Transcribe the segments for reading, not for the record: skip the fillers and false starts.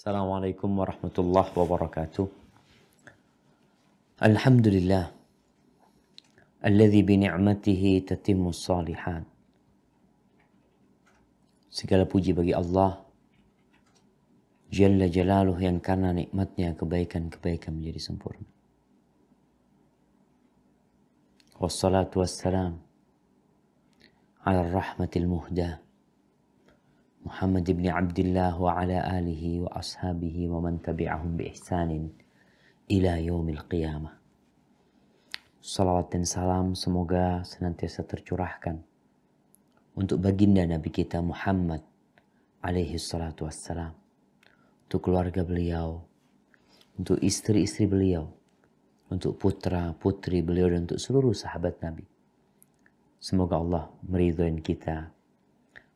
Assalamualaikum warahmatullahi wabarakatuh. Alhamdulillah alladzi bi ni'matihi tatimmus shalihat. Segala puji bagi Allah Jalla Jalaluh yang karena nikmatnya kebaikan-kebaikan menjadi sempurna. Wassalatu wassalam ala rahmatil muhda Muhammad ibn Abdullah wa ala alihi wa ashabihi wa man tabi'ahum bi ihsanin ila yaumil qiyamah. Salawat dan salam semoga senantiasa tercurahkan untuk baginda Nabi kita Muhammad alaihi salatu wassalam, untuk keluarga beliau, untuk istri-istri beliau, untuk putra-putri beliau, dan untuk seluruh sahabat Nabi. Semoga Allah meridhoi kita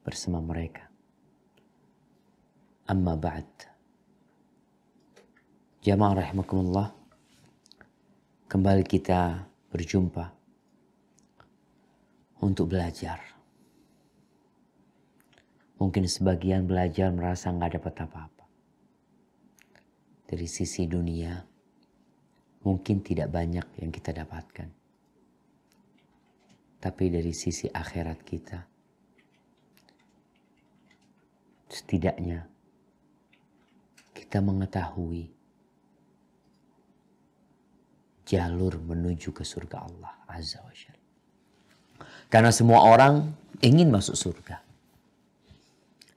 bersama mereka. Amma ba'd. Jamaah rahimakumullah, kembali kita berjumpa untuk belajar. Mungkin sebagian belajar merasa nggak dapat apa-apa. Dari sisi dunia, mungkin tidak banyak yang kita dapatkan. Tapi dari sisi akhirat kita, setidaknya kita mengetahui jalur menuju ke surga Allah Azza wa Jalla. Karena semua orang ingin masuk surga.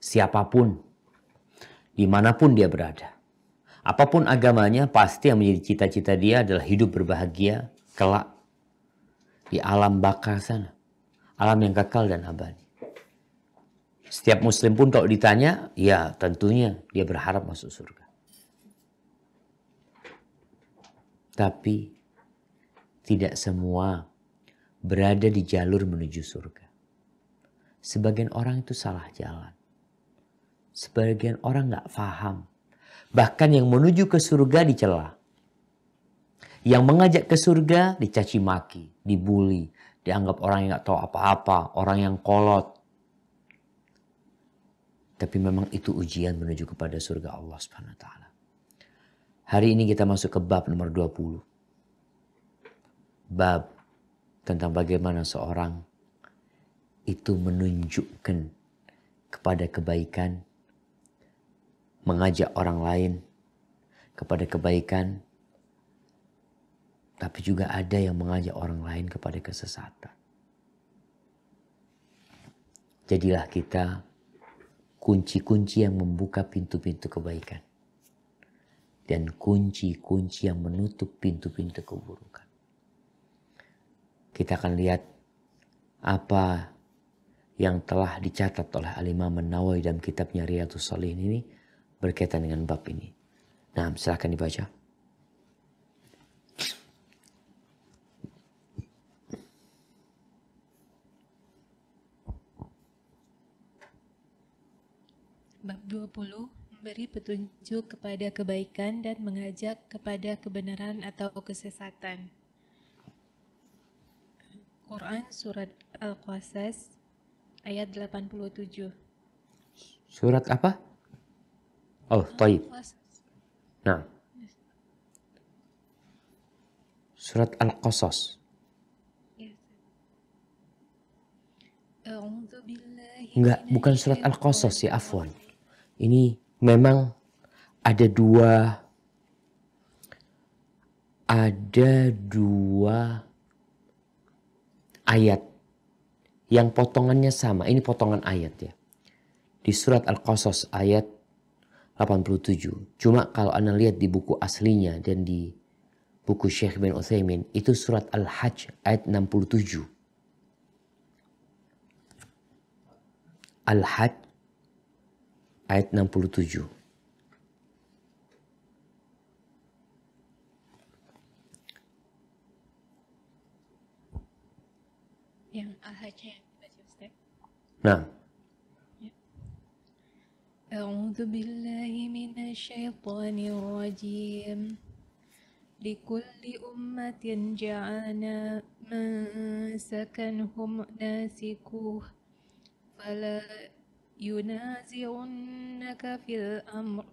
Siapapun, dimanapun dia berada. Apapun agamanya, pasti yang menjadi cita-cita dia adalah hidup berbahagia kelak di alam baka sana. Alam yang kekal dan abadi. Setiap muslim pun kalau ditanya, ya tentunya dia berharap masuk surga. Tapi tidak semua berada di jalur menuju surga. Sebagian orang itu salah jalan. Sebagian orang nggak paham. Bahkan yang menuju ke surga dicela. Yang mengajak ke surga dicaci maki, dibully, dianggap orang yang nggak tahu apa-apa, orang yang kolot. Tapi memang itu ujian menuju kepada surga Allah Subhanahu wa taala. Hari ini kita masuk ke bab nomor 20. Bab tentang bagaimana seorang itu menunjukkan kepada kebaikan, mengajak orang lain kepada kebaikan, tapi juga ada yang mengajak orang lain kepada kesesatan. Jadilah kita kunci-kunci yang membuka pintu-pintu kebaikan dan kunci-kunci yang menutup pintu-pintu keburukan. Kita akan lihat apa yang telah dicatat oleh Al-Imam An-Nawawi dalam kitabnya Riyadhus Shalihin ini berkaitan dengan bab ini. Nah, silakan dibaca. Bab 20, memberi petunjuk kepada kebaikan dan mengajak kepada kebenaran atau kesesatan. Quran Surat Al-Qasas ayat 87. Surat apa? Oh, taib. Nah. Surat Al-Qasas. Enggak, bukan surat Al-Qasas ya, afwan. Ini memang ada dua ayat yang potongannya sama. Ini potongan ayat ya. Di surat Al-Qasas ayat 87. Cuma kalau Anda lihat di buku aslinya dan di buku Syekh bin Utsaimin, itu surat Al-Hajj ayat 67. Al-Hajj ayat 67. Yang Al-Hajj yang dibaca Ustaz. Nah. A'udzu billahi minasy syaithanir rajim. Likulli ummatin ja'alna mansakanhum nasikuh fala ينازعنك في الأمر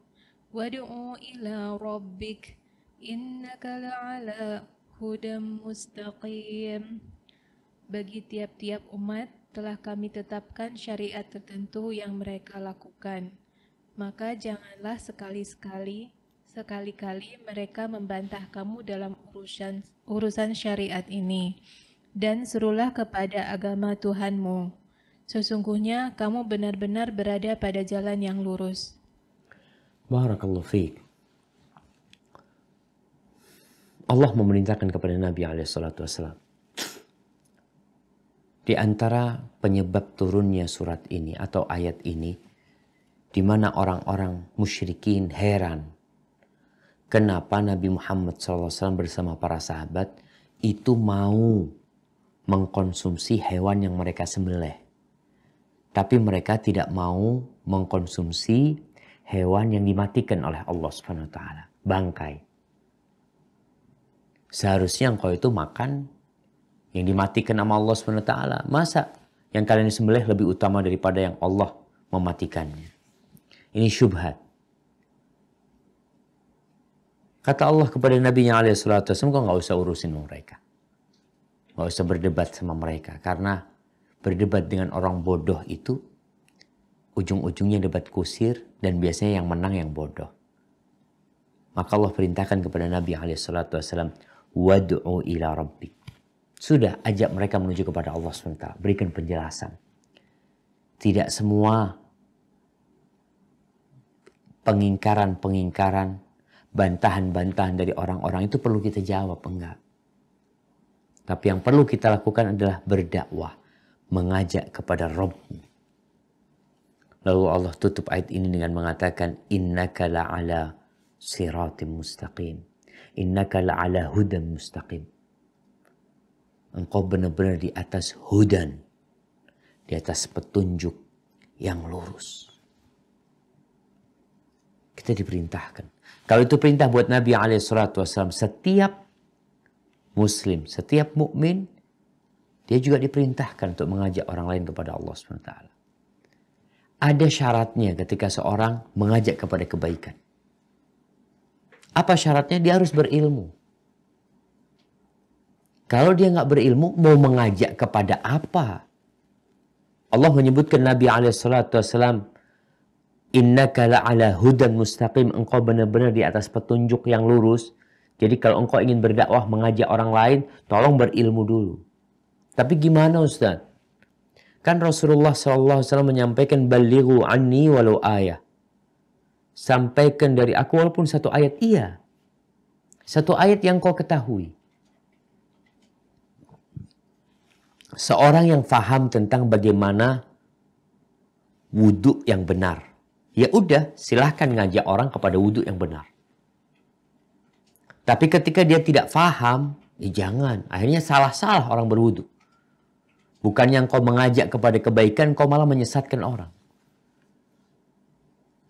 Wad'u ila rabbik innaka la'ala hudam mustaqim. Bagi tiap-tiap umat telah kami tetapkan syariat tertentu yang mereka lakukan. Maka janganlah sekali-kali mereka membantah kamu dalam urusan syariat ini. Dan serulah kepada agama Tuhanmu. Sesungguhnya kamu benar-benar berada pada jalan yang lurus. Barakallahu fiik. Allah memerintahkan kepada Nabi SAW. Di antara penyebab turunnya surat ini atau ayat ini, di mana orang-orang musyrikin heran kenapa Nabi Muhammad SAW bersama para sahabat itu mau mengkonsumsi hewan yang mereka sembelih. Tapi mereka tidak mau mengkonsumsi hewan yang dimatikan oleh Allah SWT, bangkai. Seharusnya engkau itu makan yang dimatikan sama Allah SWT. Masa yang kalian sembelih lebih utama daripada yang Allah mematikannya? Ini syubhat. Kata Allah kepada Nabi-Nya SAW, kau gak usah urusin mereka. Gak usah berdebat sama mereka. Karena berdebat dengan orang bodoh itu ujung-ujungnya debat kusir dan biasanya yang menang yang bodoh. Maka Allah perintahkan kepada Nabi SAW, wad'u ila rabbik. Sudah, ajak mereka menuju kepada Allah SWT. Berikan penjelasan. Tidak semua pengingkaran, bantahan-bantahan dari orang-orang itu perlu kita jawab, enggak. Tapi yang perlu kita lakukan adalah berdakwah, mengajak kepada Rabb-Mu. Lalu Allah tutup ayat ini dengan mengatakan, innaka la'ala siratim mustaqim. Innaka la'ala hudan mustaqim. Engkau benar-benar di atas hudan, di atas petunjuk yang lurus. Kita diperintahkan. Kalau itu perintah buat Nabi SAW, setiap muslim, setiap mukmin, dia juga diperintahkan untuk mengajak orang lain kepada Allah SWT. Ada syaratnya ketika seorang mengajak kepada kebaikan. Apa syaratnya? Dia harus berilmu. Kalau dia nggak berilmu, mau mengajak kepada apa? Allah menyebutkan Nabi SAW, innaka la'ala hudan mustaqim. Engkau benar-benar di atas petunjuk yang lurus. Jadi kalau engkau ingin berdakwah, mengajak orang lain, tolong berilmu dulu. Tapi gimana Ustaz? Kan Rasulullah SAW menyampaikan, balighu anni walau ayah. Sampaikan dari aku walaupun satu ayat. Iya. Satu ayat yang kau ketahui. Seorang yang faham tentang bagaimana wudhu yang benar. Ya udah, silahkan ngajak orang kepada wudhu yang benar. Tapi ketika dia tidak faham, ya jangan. Akhirnya salah-salah orang berwudhu. Bukan yang kau mengajak kepada kebaikan, kau malah menyesatkan orang.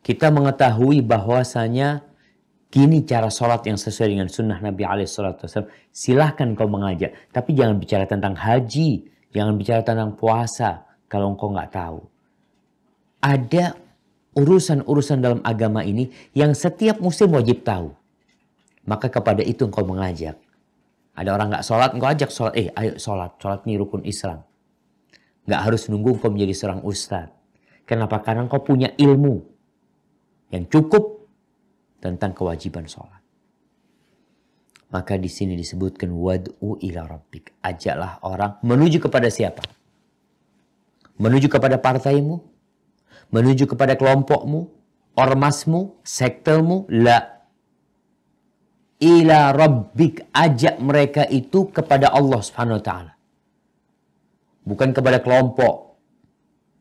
Kita mengetahui bahwasanya gini cara sholat yang sesuai dengan sunnah Nabi SAW. Silahkan kau mengajak. Tapi jangan bicara tentang haji. Jangan bicara tentang puasa kalau engkau nggak tahu. Ada urusan-urusan dalam agama ini yang setiap muslim wajib tahu. Maka kepada itu engkau mengajak. Ada orang nggak sholat, engkau ajak sholat. Ayo sholat. Sholat ini rukun Islam. Nggak harus nunggu engkau menjadi seorang ustadz. Kenapa? Karena engkau punya ilmu yang cukup tentang kewajiban sholat. Maka di sini disebutkan wad'u ila rabbik. Ajaklah orang menuju kepada siapa? Menuju kepada partaimu? Menuju kepada kelompokmu? Ormasmu? Sektemu? La. Ila rabbik. Ajak mereka itu kepada Allah Subhanahu wa ta'ala. Bukan kepada kelompok.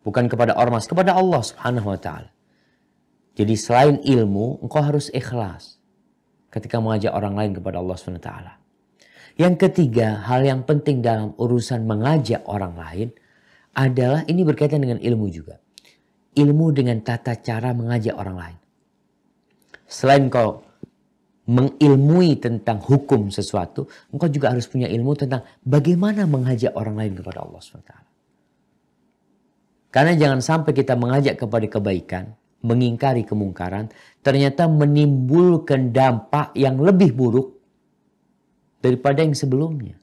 Bukan kepada ormas. Kepada Allah Subhanahu wa ta'ala. Jadi selain ilmu, engkau harus ikhlas ketika mengajak orang lain kepada Allah SWT. Yang ketiga, hal yang penting dalam urusan mengajak orang lain adalah, ini berkaitan dengan ilmu juga. Ilmu dengan tata cara mengajak orang lain. Selain kau mengilmui tentang hukum sesuatu, engkau juga harus punya ilmu tentang bagaimana mengajak orang lain kepada Allah SWT. Karena jangan sampai kita mengajak kepada kebaikan, mengingkari kemungkaran, ternyata menimbulkan dampak yang lebih buruk daripada yang sebelumnya.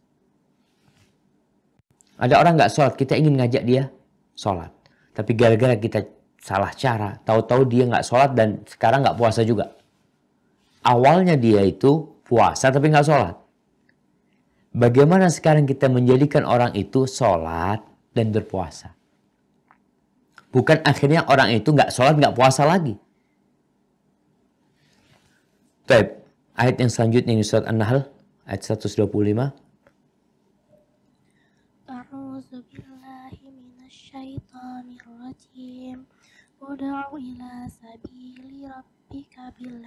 Ada orang nggak sholat, kita ingin ngajak dia sholat. Tapi gara-gara kita salah cara, tahu-tahu dia nggak sholat dan sekarang nggak puasa juga. Awalnya dia itu puasa tapi nggak sholat. Bagaimana sekarang kita menjadikan orang itu sholat dan berpuasa? Bukan akhirnya orang itu nggak sholat, nggak puasa lagi. Baik, ayat yang selanjutnya ini surat An-Nahl, ayat 125. A'udzu billahi minasyaitonir rajim. Ud'u ila sabili rabbika bil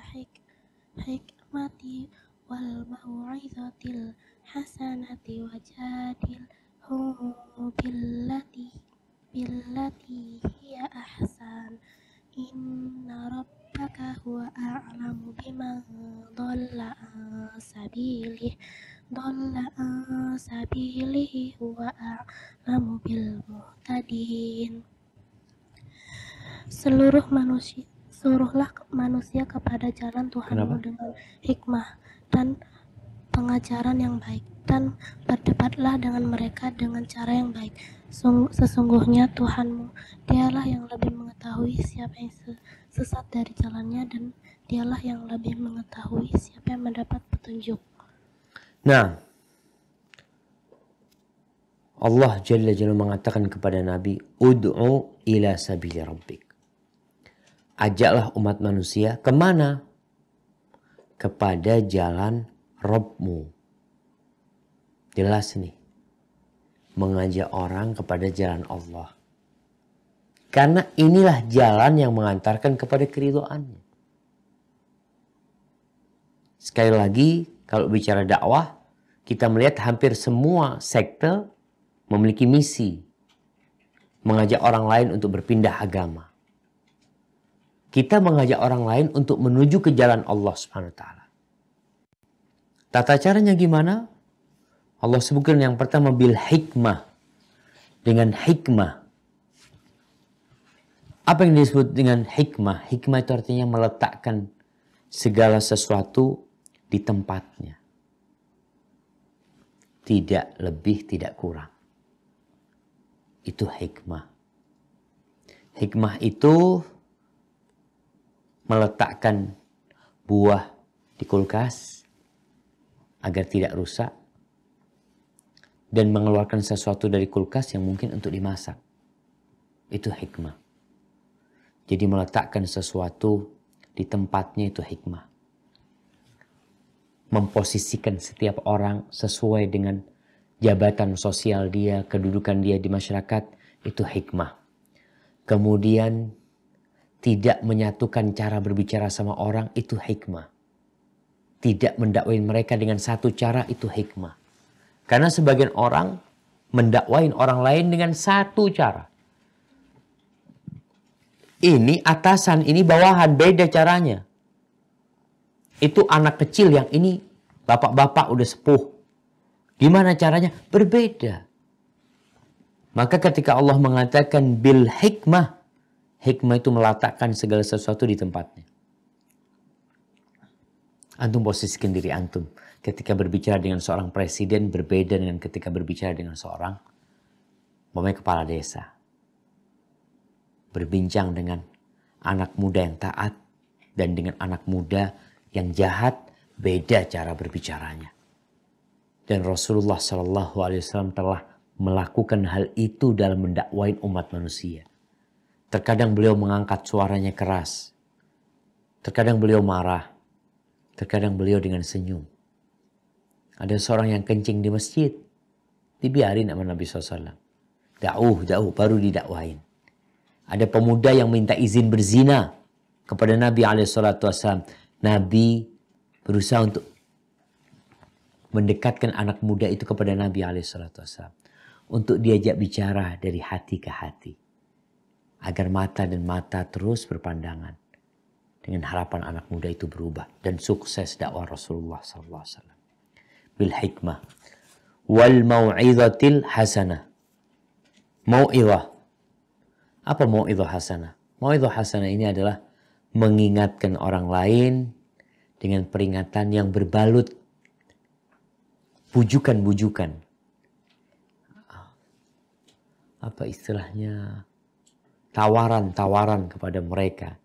hikmati wal mau'izatil hasanati wajadilhum billati hiya ahsan. Inna rabbaka huwa a'lamu biman dhalla an sabilihi huwa a'lamu bil muhtadin. Suruhlah manusia kepada jalan Tuhanmu dengan hikmah dan pengajaran yang baik, dan berdebatlah dengan mereka dengan cara yang baik. Sesungguhnya Tuhanmu, dialah yang lebih mengetahui siapa yang sesat dari jalannya, dan dialah yang lebih mengetahui siapa yang mendapat petunjuk. Nah, Allah Jalla Jalla mengatakan kepada Nabi, Ud'u ila sabili rabbik. Ajaklah umat manusia kemana? Kepada jalan Rabbmu. Jelas nih. Mengajak orang kepada jalan Allah. Karena inilah jalan yang mengantarkan kepada keridhaannya. Sekali lagi, kalau bicara dakwah, kita melihat hampir semua sekte memiliki misi. Mengajak orang lain untuk berpindah agama. Kita mengajak orang lain untuk menuju ke jalan Allah Subhanahu wa taala. Tata caranya gimana? Allah sebutkan yang pertama bil hikmah. Dengan hikmah. Apa yang disebut dengan hikmah? Hikmah itu artinya meletakkan segala sesuatu di tempatnya. Tidak lebih, tidak kurang. Itu hikmah. Hikmah itu meletakkan buah di kulkas agar tidak rusak dan mengeluarkan sesuatu dari kulkas yang mungkin untuk dimasak. Itu hikmah. Jadi meletakkan sesuatu di tempatnya itu hikmah. Memposisikan setiap orang sesuai dengan jabatan sosial dia, kedudukan dia di masyarakat, itu hikmah. Kemudian tidak menyatukan cara berbicara sama orang, itu hikmah. Tidak mendakwain mereka dengan satu cara, itu hikmah. Karena sebagian orang mendakwain orang lain dengan satu cara. Ini atasan, ini bawahan, beda caranya. Itu anak kecil, yang ini bapak-bapak udah sepuh. Gimana caranya? Berbeda. Maka ketika Allah mengatakan bil hikmah, hikmah itu meletakkan segala sesuatu di tempatnya. Antum posisikan diri antum. Ketika berbicara dengan seorang presiden berbeda dengan ketika berbicara dengan seorang kepala desa. Berbincang dengan anak muda yang taat dan dengan anak muda yang jahat, beda cara berbicaranya. Dan Rasulullah SAW telah melakukan hal itu dalam mendakwain umat manusia. Terkadang beliau mengangkat suaranya keras. Terkadang beliau marah. Terkadang beliau dengan senyum. Ada seorang yang kencing di masjid. Dibiarin sama Nabi SAW. Jauh, baru didakwain. Ada pemuda yang minta izin berzina kepada Nabi SAW. Nabi berusaha untuk mendekatkan anak muda itu kepada Nabi SAW. Untuk diajak bicara dari hati ke hati. Agar mata dan mata terus berpandangan. Dengan harapan anak muda itu berubah. Dan sukses dakwah Rasulullah SAW. Bil hikmah. Wal mau'izatil hasanah. Mau'izah. Apa mau'izah hasanah? Mau'izah hasanah ini adalah mengingatkan orang lain dengan peringatan yang berbalut bujukan-bujukan. Apa istilahnya? Tawaran-tawaran kepada mereka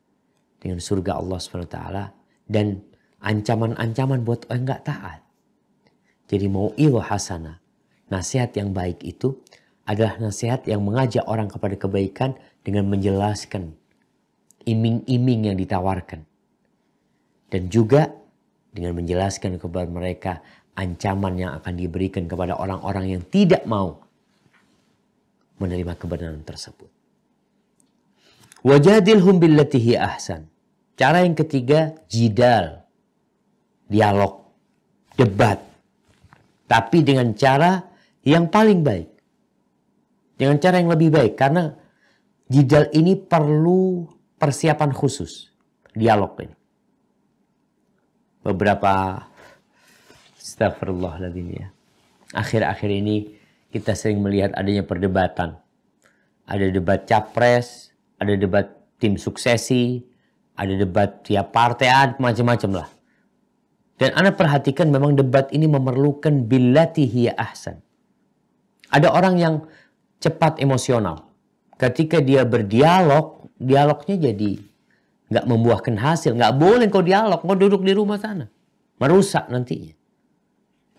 dengan surga Allah SWT dan ancaman-ancaman buat orang nggak taat. Jadi mau'izah hasanah, nasihat yang baik itu adalah nasihat yang mengajak orang kepada kebaikan dengan menjelaskan iming-iming yang ditawarkan. Dan juga dengan menjelaskan kepada mereka ancaman yang akan diberikan kepada orang-orang yang tidak mau menerima kebenaran tersebut. Wajadilhum billati hi ahsan. Cara yang ketiga, jidal, dialog, debat. Tapi dengan cara yang paling baik. Dengan cara yang lebih baik. Karena jidal ini perlu persiapan khusus. Dialog ini. Beberapa, astagfirullahaladzim ya. Akhir-akhir ini kita sering melihat adanya perdebatan. Ada debat capres, ada debat tim suksesi, ada debat tiap partai, macam-macam lah. Dan Anda perhatikan memang debat ini memerlukan billati hiya ahsan. Ada orang yang cepat emosional. Ketika dia berdialog, dialognya jadi nggak membuahkan hasil. Nggak boleh kau dialog, kau duduk di rumah sana. Merusak nantinya.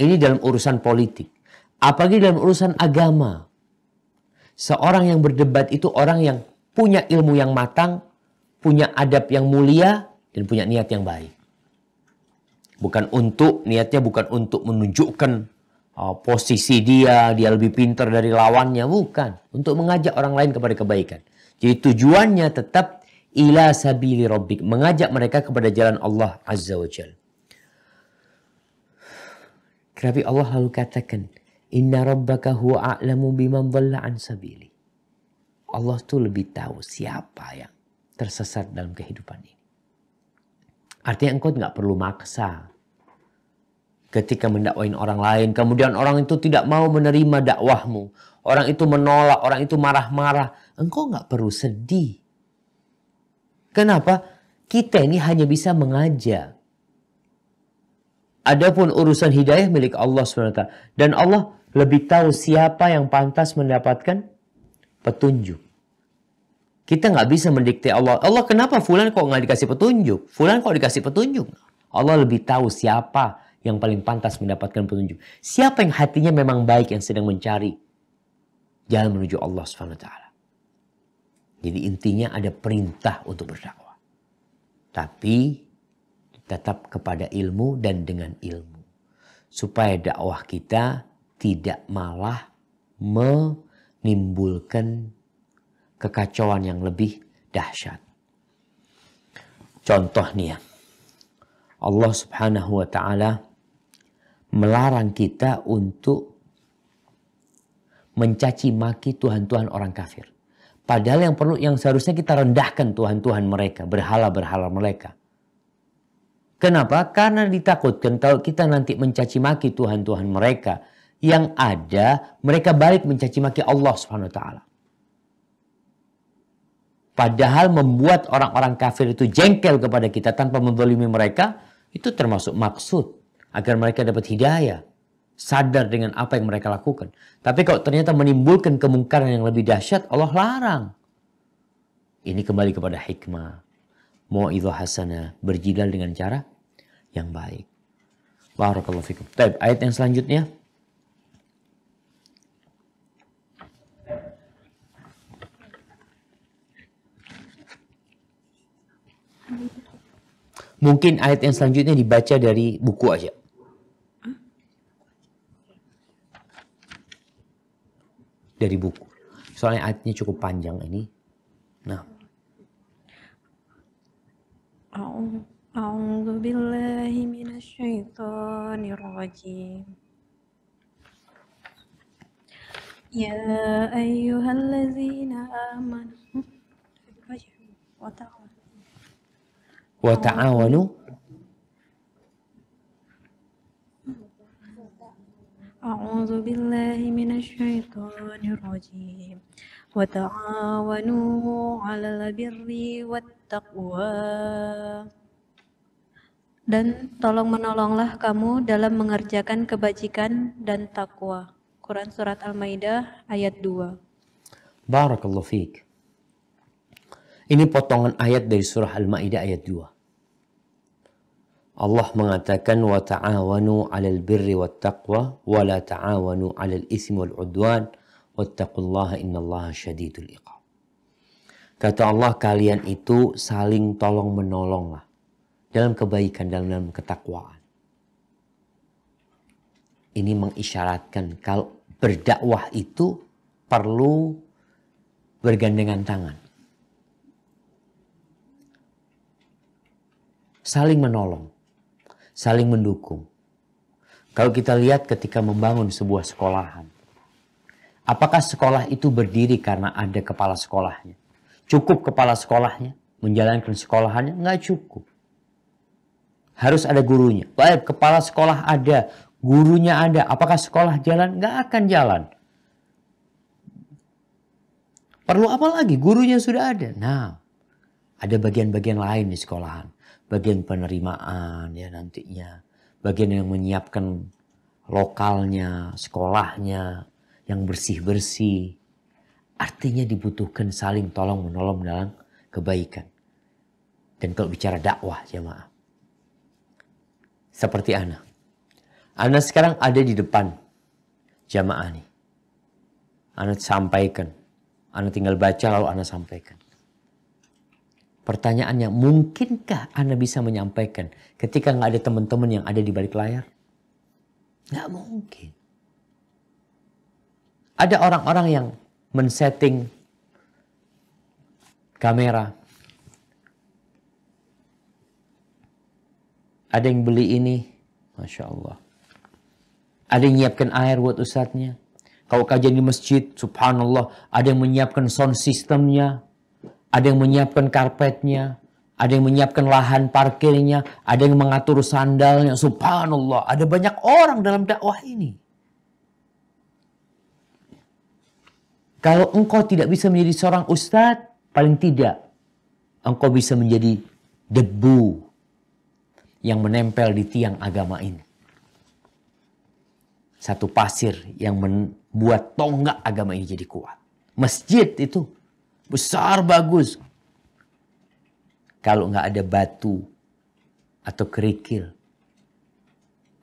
Ini dalam urusan politik. Apalagi dalam urusan agama. Seorang yang berdebat itu orang yang punya ilmu yang matang, punya adab yang mulia, dan punya niat yang baik. Niatnya bukan untuk menunjukkan posisi dia lebih pintar dari lawannya, bukan. Untuk mengajak orang lain kepada kebaikan. Jadi tujuannya tetap ila sabili rabbik, mengajak mereka kepada jalan Allah Azza wa Jalla. Tapi Allah lalu katakan, inna rabbaka huwa a'lamu biman dhalla an sabili. Allah tuh lebih tahu siapa yang tersesat dalam kehidupan ini. Artinya engkau nggak perlu maksa. Ketika mendakwain orang lain, kemudian orang itu tidak mau menerima dakwahmu. Orang itu menolak, orang itu marah-marah. Engkau nggak perlu sedih. Kenapa? Kita ini hanya bisa mengajak. Adapun urusan hidayah milik Allah SWT. Dan Allah lebih tahu siapa yang pantas mendapatkan petunjuk. Kita nggak bisa mendikte Allah. Allah kenapa fulan kok nggak dikasih petunjuk? Fulan kok dikasih petunjuk? Allah lebih tahu siapa yang paling pantas mendapatkan petunjuk. Siapa yang hatinya memang baik yang sedang mencari jalan menuju Allah SWT. Jadi intinya ada perintah untuk berdakwah. Tapi tetap kepada ilmu dan dengan ilmu. Supaya dakwah kita tidak malah menimbulkan kekacauan yang lebih dahsyat. Contoh nih ya. Allah Subhanahu wa taala melarang kita untuk mencaci maki tuhan-tuhan orang kafir. Padahal yang seharusnya kita rendahkan tuhan-tuhan mereka, berhala-berhala mereka. Kenapa? Karena ditakutkan kalau kita nanti mencaci maki tuhan-tuhan mereka, yang ada mereka balik mencaci maki Allah Subhanahu wa taala. Padahal membuat orang-orang kafir itu jengkel kepada kita tanpa menzalimi mereka, itu termasuk maksud agar mereka dapat hidayah, sadar dengan apa yang mereka lakukan. Tapi kalau ternyata menimbulkan kemungkaran yang lebih dahsyat, Allah larang. Ini kembali kepada hikmah. Mau'izah hasanah, berjidal dengan cara yang baik. Barakallahu fikum. Baik, ayat yang selanjutnya. Mungkin ayat yang selanjutnya dibaca dari buku aja. Dari buku. Soalnya ayatnya cukup panjang ini. Nah. A'udzu billahi minasyaitonir rajim. Ya ayyuhallazina amanu wa ta'awanu أعوذ بالله من الشيطان الرجيم وتعاونوا على البر والتقوى dan tolong menolonglah kamu dalam mengerjakan kebajikan dan takwa. Quran Surat Al-Maidah ayat 2. Barakallahu fiik. Ini potongan ayat dari surah Al-Maidah ayat 2. Allah mengatakan wa ta'awanu 'alal birri wat taqwa wa la ta'awanu 'alal itsmi wal 'udwan wattaqullaha innallaha syadidul iqab. Kata Allah, kalian itu saling tolong menolonglah dalam kebaikan, dalam ketakwaan. Ini mengisyaratkan kalau berdakwah itu perlu bergandengan tangan. Saling menolong, saling mendukung. Kalau kita lihat ketika membangun sebuah sekolahan, apakah sekolah itu berdiri karena ada kepala sekolahnya? Cukup kepala sekolahnya menjalankan sekolahannya? Nggak cukup. Harus ada gurunya. Baik, kepala sekolah ada, gurunya ada. Apakah sekolah jalan? Nggak akan jalan. Perlu apa lagi? Gurunya sudah ada. Nah, ada bagian-bagian lain di sekolahan. Bagian penerimaan ya nantinya. Bagian yang menyiapkan lokalnya, sekolahnya, yang bersih-bersih. Artinya dibutuhkan saling tolong-menolong dalam kebaikan. Dan kalau bicara dakwah jamaah. Seperti Ana. Ana sekarang ada di depan jamaah nih. Ana sampaikan. Ana tinggal baca lalu Ana sampaikan. Pertanyaannya, mungkinkah Ana bisa menyampaikan ketika nggak ada teman-teman yang ada di balik layar? Nggak mungkin. Ada orang-orang yang men-setting kamera. Ada yang beli ini, Masya Allah. Ada yang menyiapkan air buat ustadznya. Kalau kajian di masjid, subhanallah, ada yang menyiapkan sound systemnya. Ada yang menyiapkan karpetnya. Ada yang menyiapkan lahan parkirnya. Ada yang mengatur sandalnya. Subhanallah, ada banyak orang dalam dakwah ini. Kalau engkau tidak bisa menjadi seorang ustadz, paling tidak engkau bisa menjadi debu yang menempel di tiang agama ini. Satu pasir yang membuat tonggak agama ini jadi kuat. Masjid itu besar bagus. Kalau nggak ada batu atau kerikil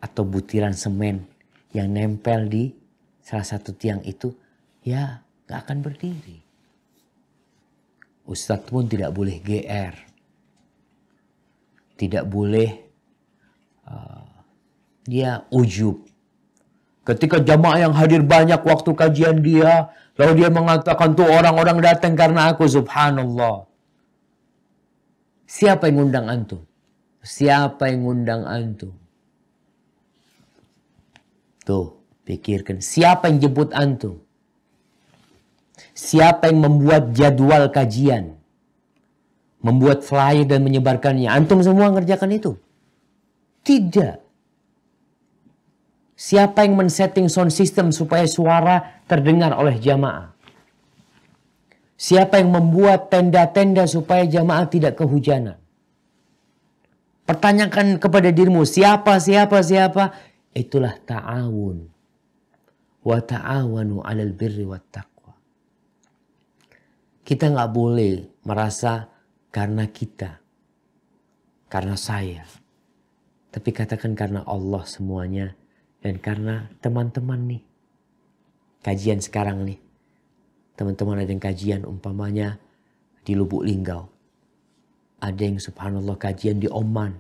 atau butiran semen yang nempel di salah satu tiang itu, ya nggak akan berdiri. Ustadz pun tidak boleh GR. Tidak boleh dia ujub. Ketika jamaah yang hadir banyak waktu kajian dia, lalu dia mengatakan tuh orang-orang datang karena aku, subhanallah. Siapa yang ngundang antum? Siapa yang ngundang antum? Tuh, pikirkan. Siapa yang jemput antum? Siapa yang membuat jadwal kajian? Membuat flyer dan menyebarkannya? Antum semua ngerjakan itu? Tidak. Siapa yang men-setting sound system supaya suara terdengar oleh jamaah? Siapa yang membuat tenda-tenda supaya jamaah tidak kehujanan? Pertanyakan kepada dirimu, siapa? Itulah ta'awun. Wa ta'awanu 'alal birri wat taqwa. Kita nggak boleh merasa karena kita, karena saya. Tapi katakan karena Allah semuanya. Dan karena teman-teman nih, kajian sekarang nih, teman-teman ada yang kajian umpamanya di Lubuk Linggau. Ada yang subhanallah kajian di Oman.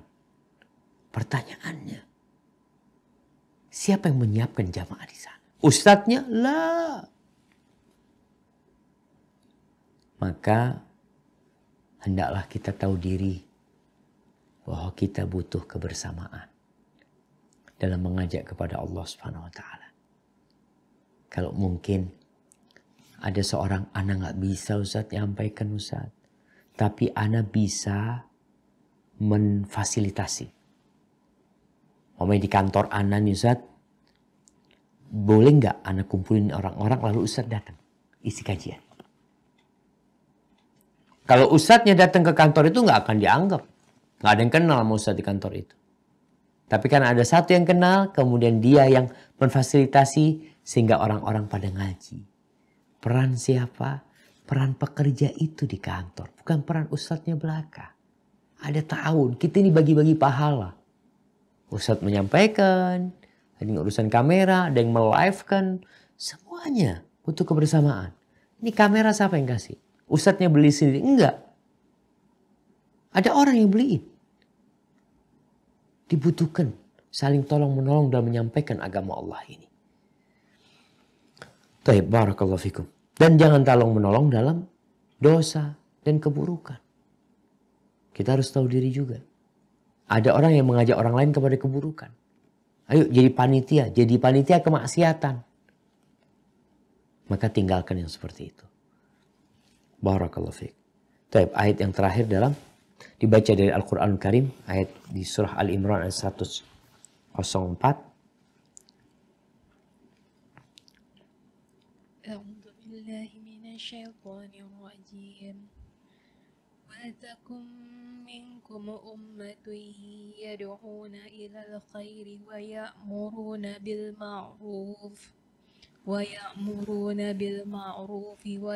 Pertanyaannya, siapa yang menyiapkan jamaah di sana? Ustadznya? Lah. Maka hendaklah kita tahu diri bahwa kita butuh kebersamaan dalam mengajak kepada Allah Subhanahu wa taala. Kalau mungkin ada seorang anak nggak bisa Ustaz nyampaikan Ustaz, tapi anak bisa memfasilitasi. Di kantor anak nih Ustaz, boleh nggak anak kumpulin orang-orang lalu Ustadz datang isi kajian? Kalau Ustadznya datang ke kantor itu nggak akan dianggap. Nggak ada yang kenal sama Ustadz di kantor itu. Tapi kan ada satu yang kenal, kemudian dia yang memfasilitasi sehingga orang-orang pada ngaji. Peran siapa? Peran pekerja itu di kantor. Bukan peran Ustadznya belaka. Ada tahun, kita ini bagi-bagi pahala. Ustadz menyampaikan, ada yang urusan kamera, ada yang melive-kan. Semuanya butuh kebersamaan. Ini kamera siapa yang kasih? Ustadznya beli sendiri? Enggak. Ada orang yang beliin. Dibutuhkan saling tolong menolong dalam menyampaikan agama Allah ini. Taib, barakallahu fikum. Dan jangan tolong menolong dalam dosa dan keburukan. Kita harus tahu diri juga. Ada orang yang mengajak orang lain kepada keburukan. Ayo jadi panitia kemaksiatan. Maka tinggalkan yang seperti itu. Barakallahu fiik. Taib, ayat yang terakhir dibaca dari Al-Quran Karim, ayat di surah Al-Imran ayat 104. A'udzu billahi minasyaitonir rajim. Wa takum minkum ummatun yad'una ilal khairi wa ya'muruna bil ma'ruf wa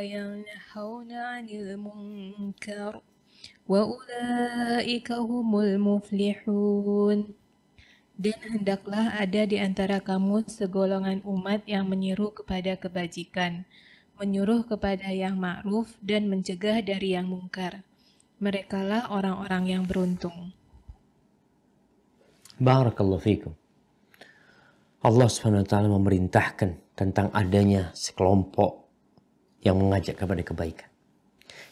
yanhauna 'anil munkar wa ulaika humul muflihun. Dan hendaklah ada di antara kamu segolongan umat yang menyeru kepada kebajikan, menyuruh kepada yang ma'ruf dan mencegah dari yang mungkar. Merekalah orang-orang yang beruntung. Barakallahu fikum. Allah Subhanahu wa taala memerintahkan tentang adanya sekelompok yang mengajak kepada kebaikan.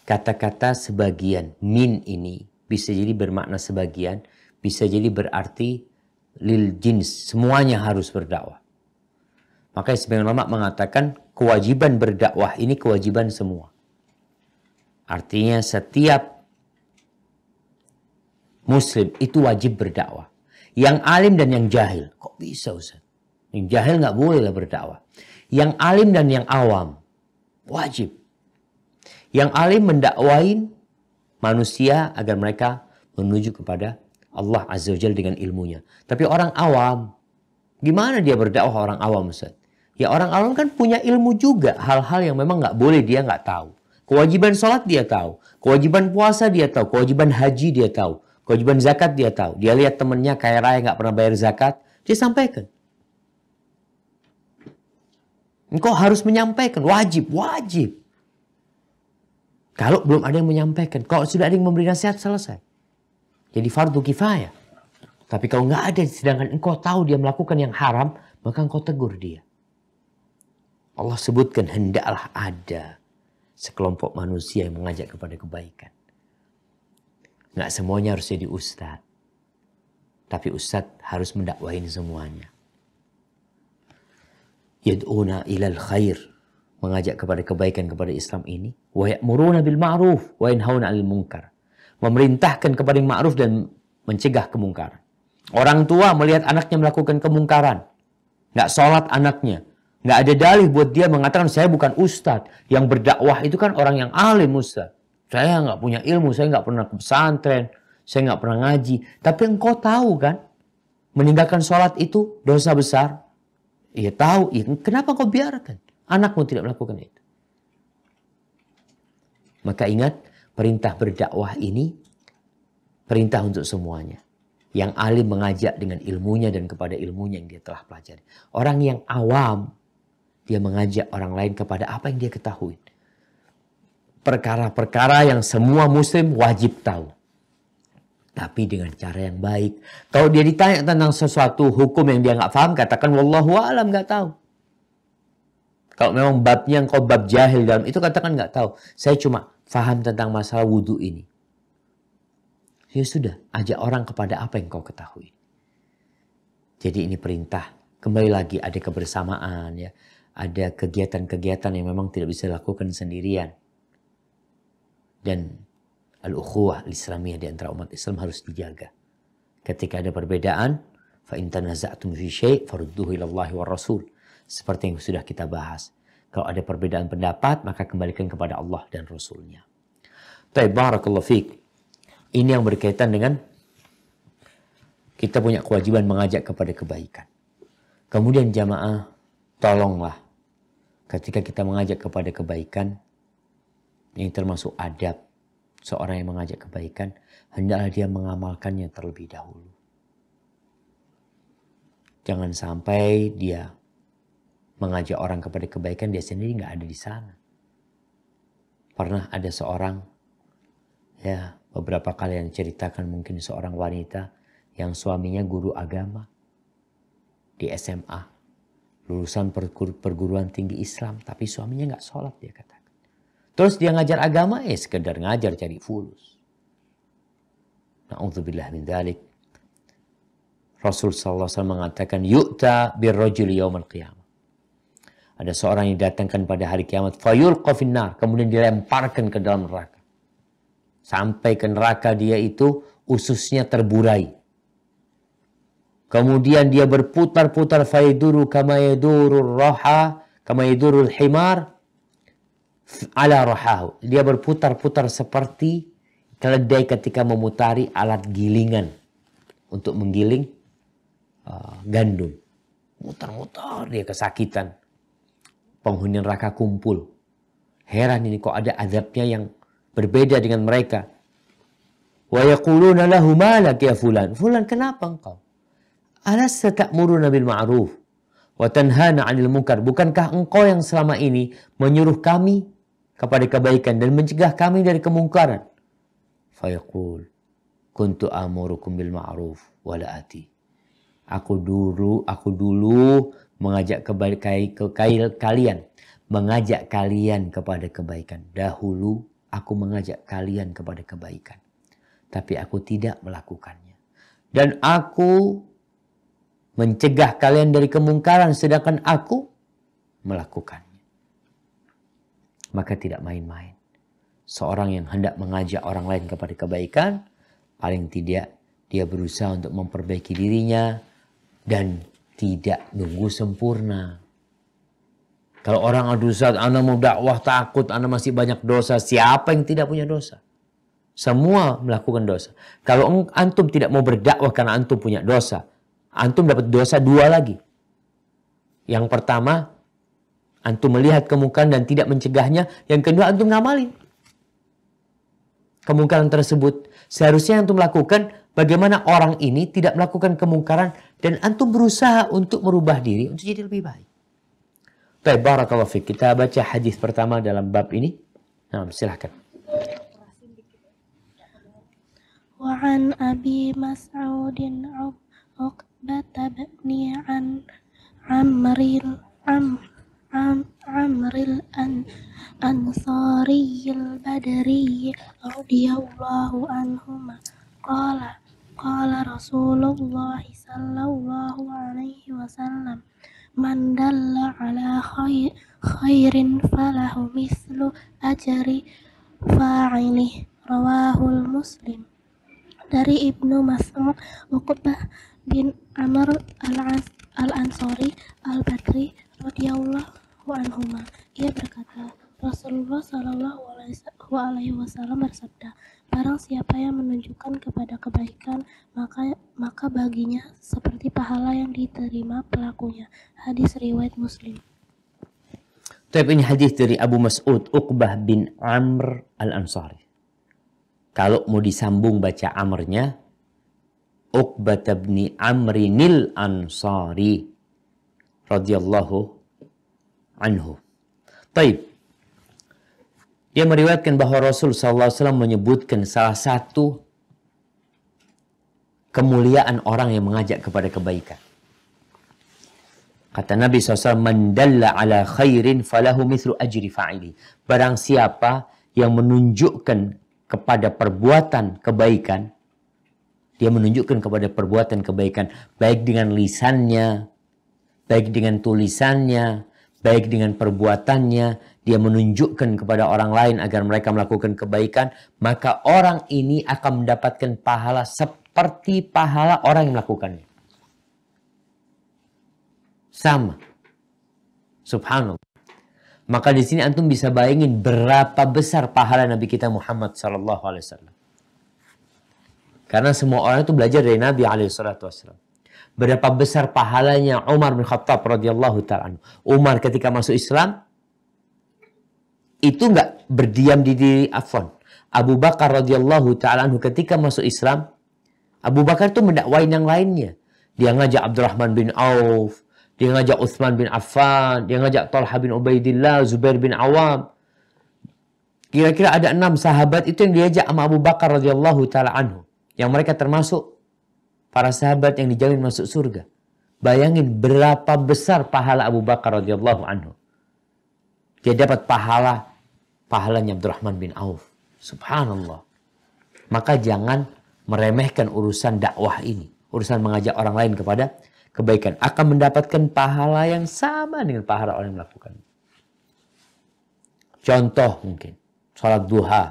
Kata-kata sebagian, min ini bisa jadi bermakna sebagian, bisa jadi berarti lil jins, semuanya harus berdakwah. Makanya sebagian ulama mengatakan kewajiban berdakwah ini kewajiban semua. Artinya setiap muslim itu wajib berdakwah. Yang alim dan yang jahil. Kok bisa Ustaz? Yang jahil nggak boleh lah berdakwah. Yang alim dan yang awam wajib. Yang alim mendakwain manusia agar mereka menuju kepada Allah Azza wa Jalla dengan ilmunya. Tapi orang awam, gimana dia berdakwah orang awam Ustaz? Ya orang awam kan punya ilmu juga. Hal-hal yang memang nggak boleh dia nggak tahu. Kewajiban sholat dia tahu. Kewajiban puasa dia tahu. Kewajiban haji dia tahu. Kewajiban zakat dia tahu. Dia lihat temannya kaya raya nggak pernah bayar zakat. Dia sampaikan. Engkau harus menyampaikan. Wajib. Wajib. Kalau belum ada yang menyampaikan. Kalau sudah ada yang memberi nasihat, selesai. Jadi fardu kifayah. Tapi kalau nggak ada, sedangkan engkau tahu dia melakukan yang haram, maka engkau tegur dia. Allah sebutkan hendaklah ada sekelompok manusia yang mengajak kepada kebaikan. Nggak semuanya harus jadi ustadz. Tapi ustadz harus mendakwain semuanya. Yad'una ilal khair. Mengajak kepada kebaikan kepada Islam ini. Wa ya'muruna bil ma'ruf wa yanhauna 'anil munkar. Memerintahkan kepada yang ma'ruf dan mencegah kemungkaran. Orang tua melihat anaknya melakukan kemungkaran. Nggak sholat anaknya. Nggak ada dalih buat dia mengatakan saya bukan ustadz. Yang berdakwah itu kan orang yang alim ustadz. Saya nggak punya ilmu, saya nggak pernah ke pesantren, saya nggak pernah ngaji. Tapi engkau tahu kan, meninggalkan sholat itu dosa besar. Iya tahu, ya, kenapa kau biarkan anakmu tidak melakukan itu? Maka ingat, perintah berdakwah ini perintah untuk semuanya. Yang alim mengajak dengan ilmunya dan kepada ilmunya yang dia telah pelajari. Orang yang awam, dia mengajak orang lain kepada apa yang dia ketahui. Perkara-perkara yang semua muslim wajib tahu. Tapi dengan cara yang baik. Kalau dia ditanya tentang sesuatu hukum yang dia nggak paham, katakan wallahu a'lam, nggak tahu. Kalau memang babnya engkau bab jahil dalam itu, katakan nggak tahu. Saya cuma paham tentang masalah wudhu ini. Ya sudah, ajak orang kepada apa yang kau ketahui. Jadi ini perintah. Kembali lagi ada kebersamaan, ya, ada kegiatan-kegiatan yang memang tidak bisa dilakukan sendirian. Dan al-ukhuwah al-islamiyah di antara umat Islam harus dijaga. Ketika ada perbedaan, fa in tanaza'tum fi syai' farudduhu ila Allah wa Rasul. Seperti yang sudah kita bahas. Kalau ada perbedaan pendapat, maka kembalikan kepada Allah dan Rasulnya. Taib, barakallahu fiik. Ini yang berkaitan dengan kita punya kewajiban mengajak kepada kebaikan. Kemudian jamaah, tolonglah ketika kita mengajak kepada kebaikan, ini termasuk adab seorang yang mengajak kebaikan, hendaklah dia mengamalkannya terlebih dahulu. Jangan sampai dia mengajak orang kepada kebaikan, dia sendiri nggak ada di sana. Pernah ada seorang, ya beberapa kali yang ceritakan, mungkin seorang wanita yang suaminya guru agama di SMA, lulusan perguruan tinggi Islam, tapi suaminya nggak sholat, dia katakan. Terus dia ngajar agama, sekedar ngajar cari fulus. Na'udzubillah min dzalik. Rasul sallallahu alaihi wasallam mengatakan, yu'ta birrajuli yaumal qiyamah. Ada seorang yang datangkan pada hari kiamat, fayulqa finnar, kemudian dilemparkan ke dalam neraka. Sampai ke neraka dia itu ususnya terburai. Kemudian dia berputar-putar, fayduru kama yadurur raha, kama yadurul himar ala rahahu. Dia berputar-putar seperti keledai ketika memutari alat gilingan untuk menggiling gandum. Mutar-mutar, dia kesakitan. Penghuni neraka kumpul. Heran ini kok ada azabnya yang berbeda dengan mereka. Wa yaquluna lahu malak ya fulan. Fulan, kenapa engkau? Alasta ta'muruna bil ma'ruf wa tanhana 'anil munkar. Bukankah engkau yang selama ini menyuruh kami kepada kebaikan dan mencegah kami dari kemungkaran? Fayaqul kuntu amurukum bil ma'ruf wa la ati. Aku dulu mengajak kalian, mengajak kalian kepada kebaikan. Dahulu aku mengajak kalian kepada kebaikan, tapi aku tidak melakukannya. Dan aku mencegah kalian dari kemungkaran, sedangkan aku melakukannya. Maka tidak main-main. Seorang yang hendak mengajak orang lain kepada kebaikan, paling tidak dia berusaha untuk memperbaiki dirinya dan tidak nunggu sempurna. Kalau orang, aduh Ustaz, ana mau dakwah takut, ana masih banyak dosa. Siapa yang tidak punya dosa? Semua melakukan dosa. Kalau antum tidak mau berdakwah karena antum punya dosa, antum dapat dosa dua lagi. Yang pertama, antum melihat kemungkaran dan tidak mencegahnya. Yang kedua, antum ngamalin kemungkaran tersebut. Seharusnya antum lakukan bagaimana orang ini tidak melakukan kemungkaran dan antum berusaha untuk merubah diri untuk jadi lebih baik. Baik, barakallahu fiik. Kita baca hadis pertama dalam bab ini. Nah, silahkan. Wa an Abi Mas'udin Uqbah bin Amril Ansariyil Badri radhiyallahu anhuma qala Rasulullah sallallahu alaihi wasallam, man dalla ala khairin falahu mislu ajri fa'ilih, rawahul Muslim. Dari Ibnu Mas'ud, Uqbah bin Amr al-Ansari al-Badri radhiyallahu anhuma, ia berkata, Rasulullah sallallahu alaihi wasallam bersabda, barang siapa yang menunjukkan kepada kebaikan, maka baginya seperti pahala yang diterima pelakunya. Hadis riwayat Muslim. Tapi ini hadis dari Abu Mas'ud Uqbah bin Amr al-Ansari. Kalau mau disambung baca Amrnya, Uqbah bin Amrinil Ansari radhiyallahu anhu. Taib. Dia meriwayatkan bahwa Rasul SAW menyebutkan salah satu kemuliaan orang yang mengajak kepada kebaikan. Kata Nabi SAW, man dalla ala khairin falahu mithlu ajri fa'ili. Barang siapa yang menunjukkan kepada perbuatan kebaikan, dia menunjukkan kepada perbuatan kebaikan, baik dengan lisannya, baik dengan tulisannya, baik dengan perbuatannya, dia menunjukkan kepada orang lain agar mereka melakukan kebaikan, maka orang ini akan mendapatkan pahala seperti pahala orang yang melakukannya. Sama. Subhanallah. Maka di sini antum bisa bayangin berapa besar pahala Nabi kita Muhammad sallallahu alaihi wasallam. Karena semua orang itu belajar dari Nabi alaihi salatu wasallam. Berapa besar pahalanya Umar bin Khattab radhiyallahu ta'ala anhu. Umar ketika masuk Islam itu nggak berdiam di diri Affan. Abu Bakar radhiyallahu ta'ala anhu ketika masuk Islam, Abu Bakar itu mendakwain yang lainnya. Dia ngajak Abdurrahman bin Auf, dia ngajak Utsman bin Affan, dia ngajak Talha bin Ubaidillah, Zubair bin Awam. Kira-kira ada 6 sahabat itu yang diajak sama Abu Bakar radhiyallahu ta'ala anhu. Yang mereka termasuk para sahabat yang dijamin masuk surga. Bayangin berapa besar pahala Abu Bakar radhiyallahu anhu. Dia dapat pahalanya Abdurrahman bin Auf. Subhanallah. Maka jangan meremehkan urusan dakwah ini. Urusan mengajak orang lain kepada kebaikan. Akan mendapatkan pahala yang sama dengan pahala orang yang melakukan. Contoh mungkin. Sholat duha.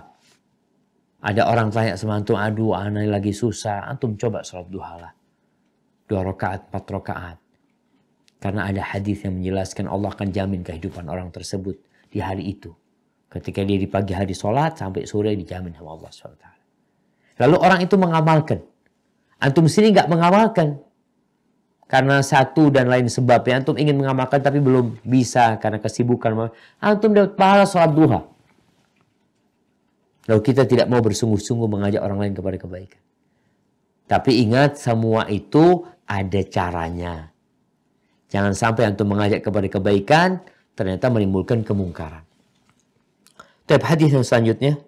Ada orang tanya sama antum, aduh aneh lagi susah. Antum coba sholat duha lah. 2 rakaat, 4 rakaat. Karena ada hadis yang menjelaskan Allah akan jamin kehidupan orang tersebut di hari itu. Ketika dia di pagi hari sholat sampai sore dijamin sama Allah SWT. Lalu orang itu mengamalkan. Antum sini nggak mengamalkan. Karena satu dan lain sebabnya antum ingin mengamalkan tapi belum bisa karena kesibukan. Antum dapat pahala sholat duha. Lalu kita tidak mau bersungguh-sungguh mengajak orang lain kepada kebaikan. Tapi ingat semua itu ada caranya. Jangan sampai antum mengajak kepada kebaikan ternyata menimbulkan kemungkaran. Tapi hadis yang selanjutnya.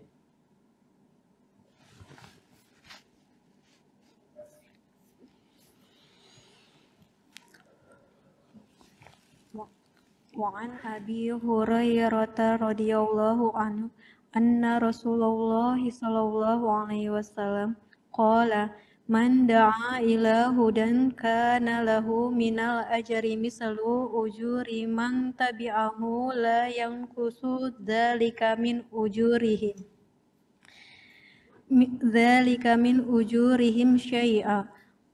Wa'an Abi Hurairah radhiyallahu anhu anna Rasulullah sallallahu alaihi wasallam qala man da'a ila hudan kana lahu minal ajri mislu ujuri man tabi'ahu la yanqusu dzalika min ujurihim syai'a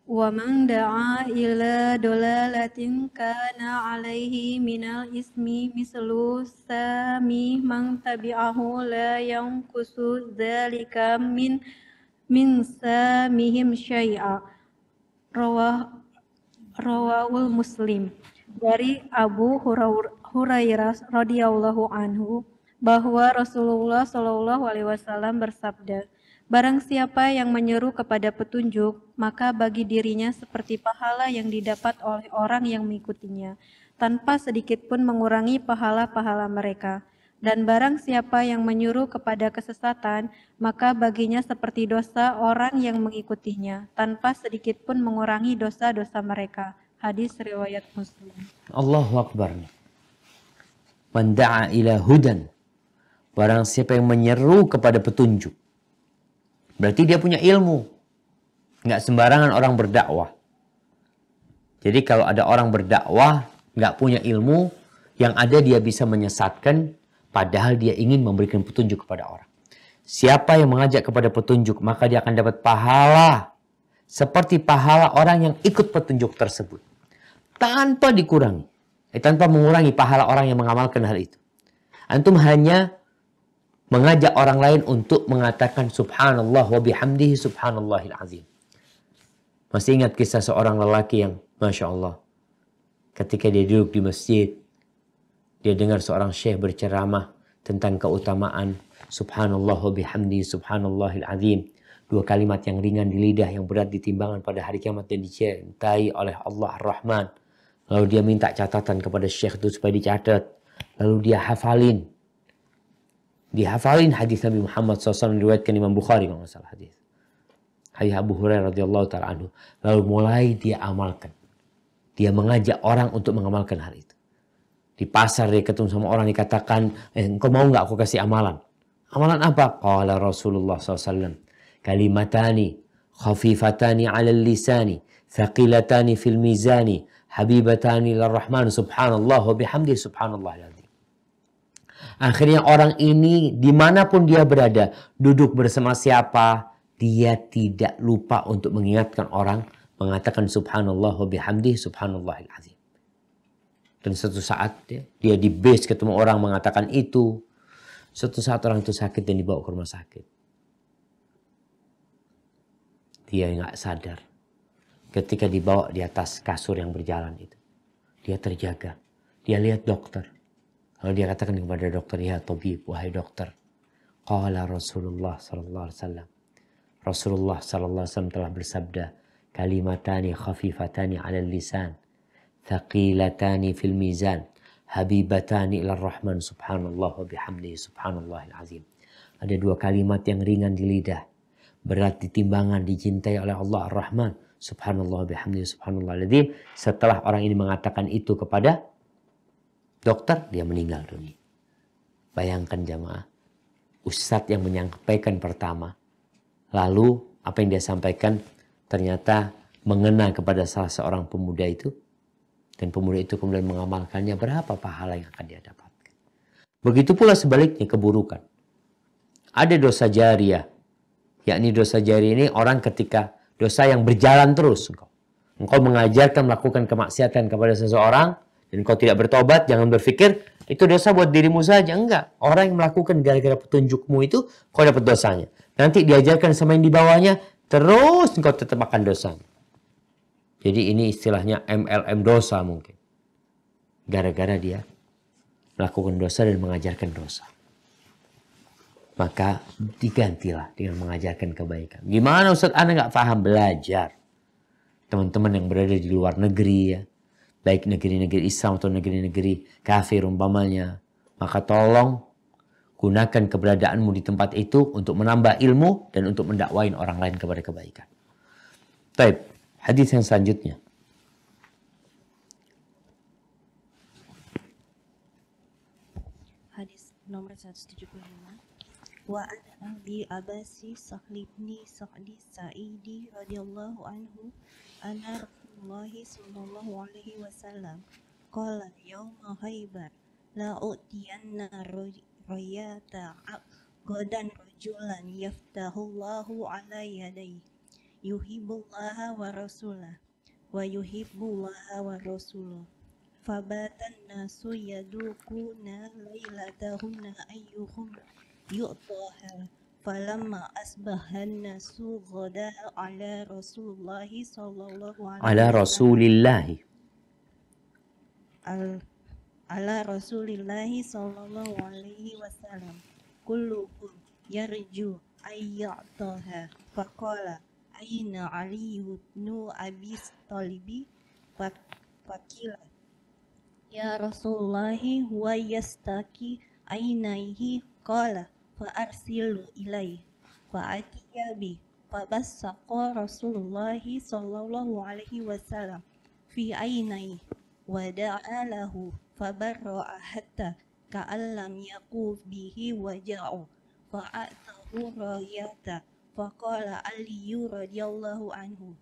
wa man da'a ila dolalatin kana alaihi minal ismi mislu sami man tabi'ahu la yanqusu dzalika min samihim syai'a. Rawahul Muslim. Dari Abu Hurairah radhiyallahu anhu bahwa Rasulullah shallallahu alaihi wasallam bersabda, barang siapa yang menyeru kepada petunjuk, maka bagi dirinya seperti pahala yang didapat oleh orang yang mengikutinya, tanpa sedikit pun mengurangi pahala-pahala mereka. Dan barang siapa yang menyuruh kepada kesesatan, maka baginya seperti dosa orang yang mengikutinya, tanpa sedikit pun mengurangi dosa-dosa mereka. Hadis riwayat Muslim. Allahu Akbar. Man da'a ila hudan. Barang siapa yang menyeru kepada petunjuk. Berarti dia punya ilmu. Nggak sembarangan orang berdakwah. Jadi kalau ada orang berdakwah, nggak punya ilmu, yang ada dia bisa menyesatkan, padahal dia ingin memberikan petunjuk kepada orang. Siapa yang mengajak kepada petunjuk, maka dia akan dapat pahala. Seperti pahala orang yang ikut petunjuk tersebut. Tanpa dikurangi. Tanpa mengurangi pahala orang yang mengamalkan hal itu. Antum hanya mengajak orang lain untuk mengatakan subhanallah wa bihamdihi subhanallahil azim. Masih ingat kisah seorang lelaki yang Masya Allah. Ketika dia duduk di masjid, dia dengar seorang syekh berceramah tentang keutamaan subhanallah wa bihamdihi subhanallahil azim. 2 kalimat yang ringan di lidah, yang berat di timbangan pada hari kiamat dan dicintai oleh Allah Ar-Rahman. Lalu dia minta catatan kepada syekh itu supaya dicatat. Lalu dia hafalin. Dihafalin hadis Nabi Muhammad SAW diriwayatkan Imam Bukhari kalau nggak salah hadis. Hadis Abu Hurairah radhiyallahu ta'ala anhu. Lalu mulai dia amalkan. Dia mengajak orang untuk mengamalkan hal itu. Di pasar dia ketemu sama orang, dikatakan, engkau mau nggak aku kasih amalan? Amalan apa? Qala Rasulullah SAW. Kalimatani khafifatani ala lisani thaqilatani fil mizani habibatani lirrahman subhanallah wa bihamdi subhanallah. Akhirnya orang ini dimanapun dia berada, duduk bersama siapa, dia tidak lupa untuk mengingatkan orang, mengatakan subhanallah wa bihamdi subhanallahil azim. Dan suatu saat dia di base ketemu orang mengatakan itu. Suatu saat orang itu sakit dan dibawa ke rumah sakit. Dia nggak sadar. Ketika dibawa di atas kasur yang berjalan itu. Dia terjaga. Dia lihat dokter. Lalu dia katakan kepada dokter, ya tabib, wahai dokter. Qala Rasulullah sallallahu alaihi wasallam. Rasulullah sallallahu alaihi wasallam telah bersabda, kalimatani khafifatani 'ala lisan, thaqilatani fil mizan, habibatani ila rahman subhanallah wa bihamdihi subhanallahil azim. Ada dua kalimat yang ringan di lidah, berat di timbangan, dicintai oleh Allah Ar-Rahman subhanallah wa bihamdihi subhanallahil azim. Setelah orang ini mengatakan itu kepada dokter, dia meninggal dunia. Bayangkan jamaah, ustadz yang menyampaikan pertama, lalu apa yang dia sampaikan ternyata mengena kepada salah seorang pemuda itu. Dan pemuda itu kemudian mengamalkannya, berapa pahala yang akan dia dapatkan. Begitu pula sebaliknya keburukan. Ada dosa jariah. Yakni dosa jariah ini orang ketika dosa yang berjalan terus. Engkau mengajarkan melakukan kemaksiatan kepada seseorang dan engkau tidak bertobat, jangan berpikir itu dosa buat dirimu saja. Enggak. Orang yang melakukan gara-gara petunjukmu itu, kau dapat dosanya. Nanti diajarkan sama yang di bawahnya, terus engkau tetap akan dosanya. Jadi ini istilahnya MLM dosa mungkin. Gara-gara dia melakukan dosa dan mengajarkan dosa. Maka digantilah dengan mengajarkan kebaikan. Gimana Ustaz, Anda nggak paham? Belajar. Teman-teman yang berada di luar negeri ya. Baik negeri-negeri Islam atau negeri-negeri kafir umpamanya. Maka tolong gunakan keberadaanmu di tempat itu untuk menambah ilmu dan untuk mendakwain orang lain kepada kebaikan. Baik, hadis yang selanjutnya. Hadis nomor 175. Wa an Abi Abasi Sahli bin Sa'di Sa'idi radhiyallahu anhu anna Rasulullah sallallahu alaihi wasallam qala yauma Khaibar la utiyanna rayata godan rajulan yaftahullahu ala yadayhi yuhibbullaha wa rasulah wa yuhibbullaha wa rasulah fabatan nasu yadukuna lailatahunna ayyuhum yu'taha falamma asbahan nasu ghada ala Rasulillahi sallallahu alaihi Ala Rasulillahi. ala Rasulillahi sallallahu alaihi wasallam kulluhum yarju ayyataha faqala aina Ali ibn Abi Talibi fakila ya Rasulullahi huwa yastaki ainaihi qala fa arsilu ilaihi fa atiya bi fa bassaqa Rasulullahi sallallahu alaihi wasallam fi ainaihi wa da'a lahu fa barra'a hatta ka'allam yaquf bihi waja'u fa atahu rayata fa qala Ali radhiyallahu anhu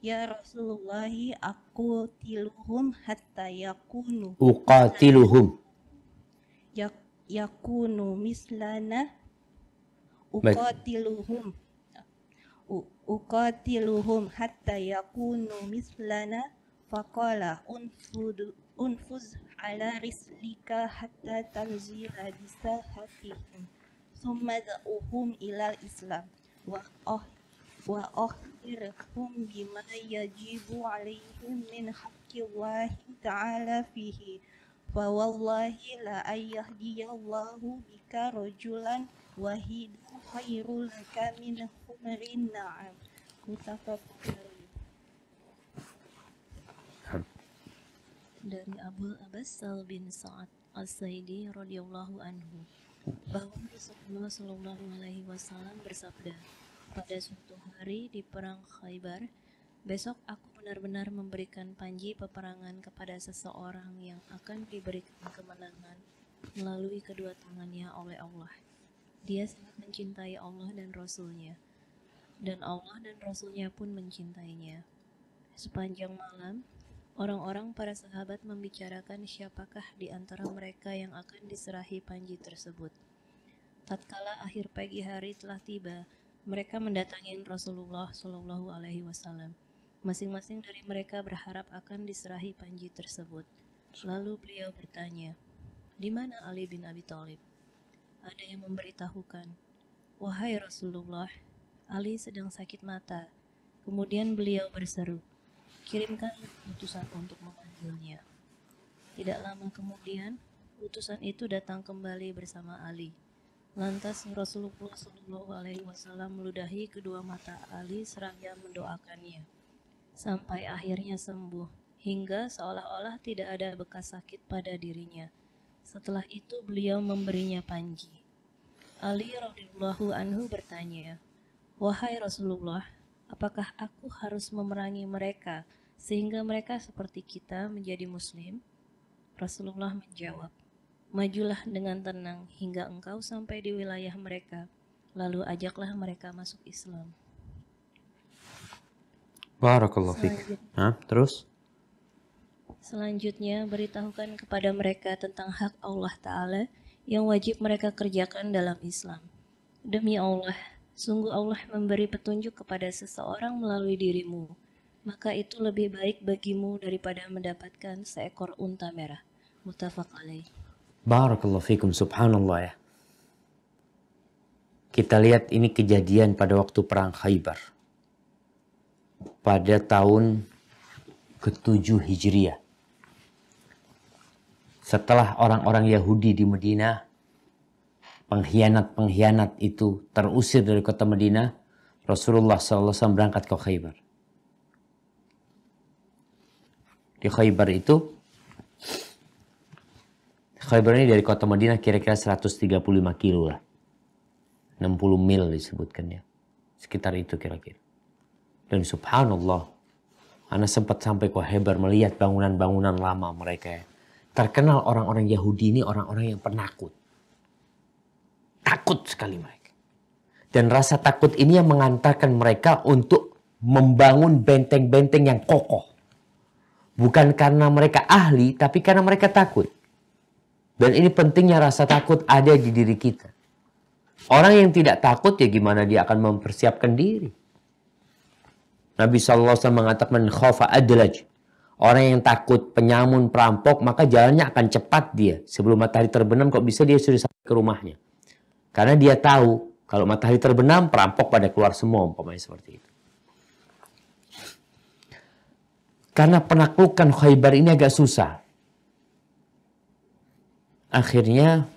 ya Rasulullahi aku tiluhum hatta yakunu Uqatiluhum. yakunu mislana Baik. uqatiluhum hatta yakunu mislana faqala unfuz ala rislika hatta tanzila bisahatihim thumma da'uhum ilal islam wa akhirhum bima yajibu alaihim min haqqillahi ta'ala fihi fa wallahi la ayahdiyallahu bika rajulan wahidan khairul laka min humrin na'am muttafaqun alaih. Dari Abu Abbas Sal bin Sa'ad As-Sa'idi radhiyallahu anhu bahwa Rasulullah sallallahu alaihi wasallam bersabda, pada suatu hari di perang Khaybar, besok aku benar-benar memberikan panji peperangan kepada seseorang yang akan diberikan kemenangan melalui kedua tangannya oleh Allah. Dia sangat mencintai Allah dan Rasul-Nya, dan Allah dan Rasul-Nya pun mencintainya. Sepanjang malam, orang-orang para sahabat membicarakan siapakah di antara mereka yang akan diserahi panji tersebut. Tatkala akhir pagi hari telah tiba, mereka mendatangi Rasulullah Shallallahu Alaihi Wasallam. Masing-masing dari mereka berharap akan diserahi panji tersebut. Lalu beliau bertanya, "Di mana Ali bin Abi Thalib?" Ada yang memberitahukan, "Wahai Rasulullah, Ali sedang sakit mata." Kemudian beliau berseru, "Kirimkan utusan untuk memanggilnya." Tidak lama kemudian, utusan itu datang kembali bersama Ali. Lantas Rasulullah SAW meludahi kedua mata Ali seraya mendoakannya, sampai akhirnya sembuh, hingga seolah-olah tidak ada bekas sakit pada dirinya. Setelah itu beliau memberinya panji. Ali radhiyallahu anhu bertanya, "Wahai Rasulullah, apakah aku harus memerangi mereka sehingga mereka seperti kita menjadi muslim?" Rasulullah menjawab, "Majulah dengan tenang hingga engkau sampai di wilayah mereka, lalu ajaklah mereka masuk Islam." Barakallahu fiik. Terus? Selanjutnya, beritahukan kepada mereka tentang hak Allah Ta'ala yang wajib mereka kerjakan dalam Islam. Demi Allah, sungguh Allah memberi petunjuk kepada seseorang melalui dirimu, maka itu lebih baik bagimu daripada mendapatkan seekor unta merah. Muttafaq alaih. Barakallahu fikum, subhanallah ya. Kita lihat ini kejadian pada waktu perang Khaybar. Pada tahun ke-7 Hijriah. Setelah orang-orang Yahudi di Madinah, pengkhianat-pengkhianat itu terusir dari kota Madinah, Rasulullah SAW berangkat ke Khaybar. Di Khaybar itu, Khaybar ini dari kota Madinah kira-kira 135 kilo lah. 60 mil disebutkan ya. Sekitar itu kira-kira. Dan subhanallah, Ana sempat sampai ke Khaybar melihat bangunan-bangunan lama mereka ya. Terkenal orang-orang Yahudi ini orang-orang yang penakut. Takut sekali mereka. Dan rasa takut ini yang mengantarkan mereka untuk membangun benteng-benteng yang kokoh. Bukan karena mereka ahli, tapi karena mereka takut. Dan ini pentingnya rasa takut ada di diri kita. Orang yang tidak takut ya gimana dia akan mempersiapkan diri. Nabi SAW mengatakan, "Khafa adlaj." Orang yang takut penyamun, perampok, maka jalannya akan cepat dia. Sebelum matahari terbenam, kok bisa dia sudah sampai ke rumahnya. Karena dia tahu, kalau matahari terbenam, perampok pada keluar semua, umpamanya seperti itu. Karena penaklukan Khaybar ini agak susah. Akhirnya,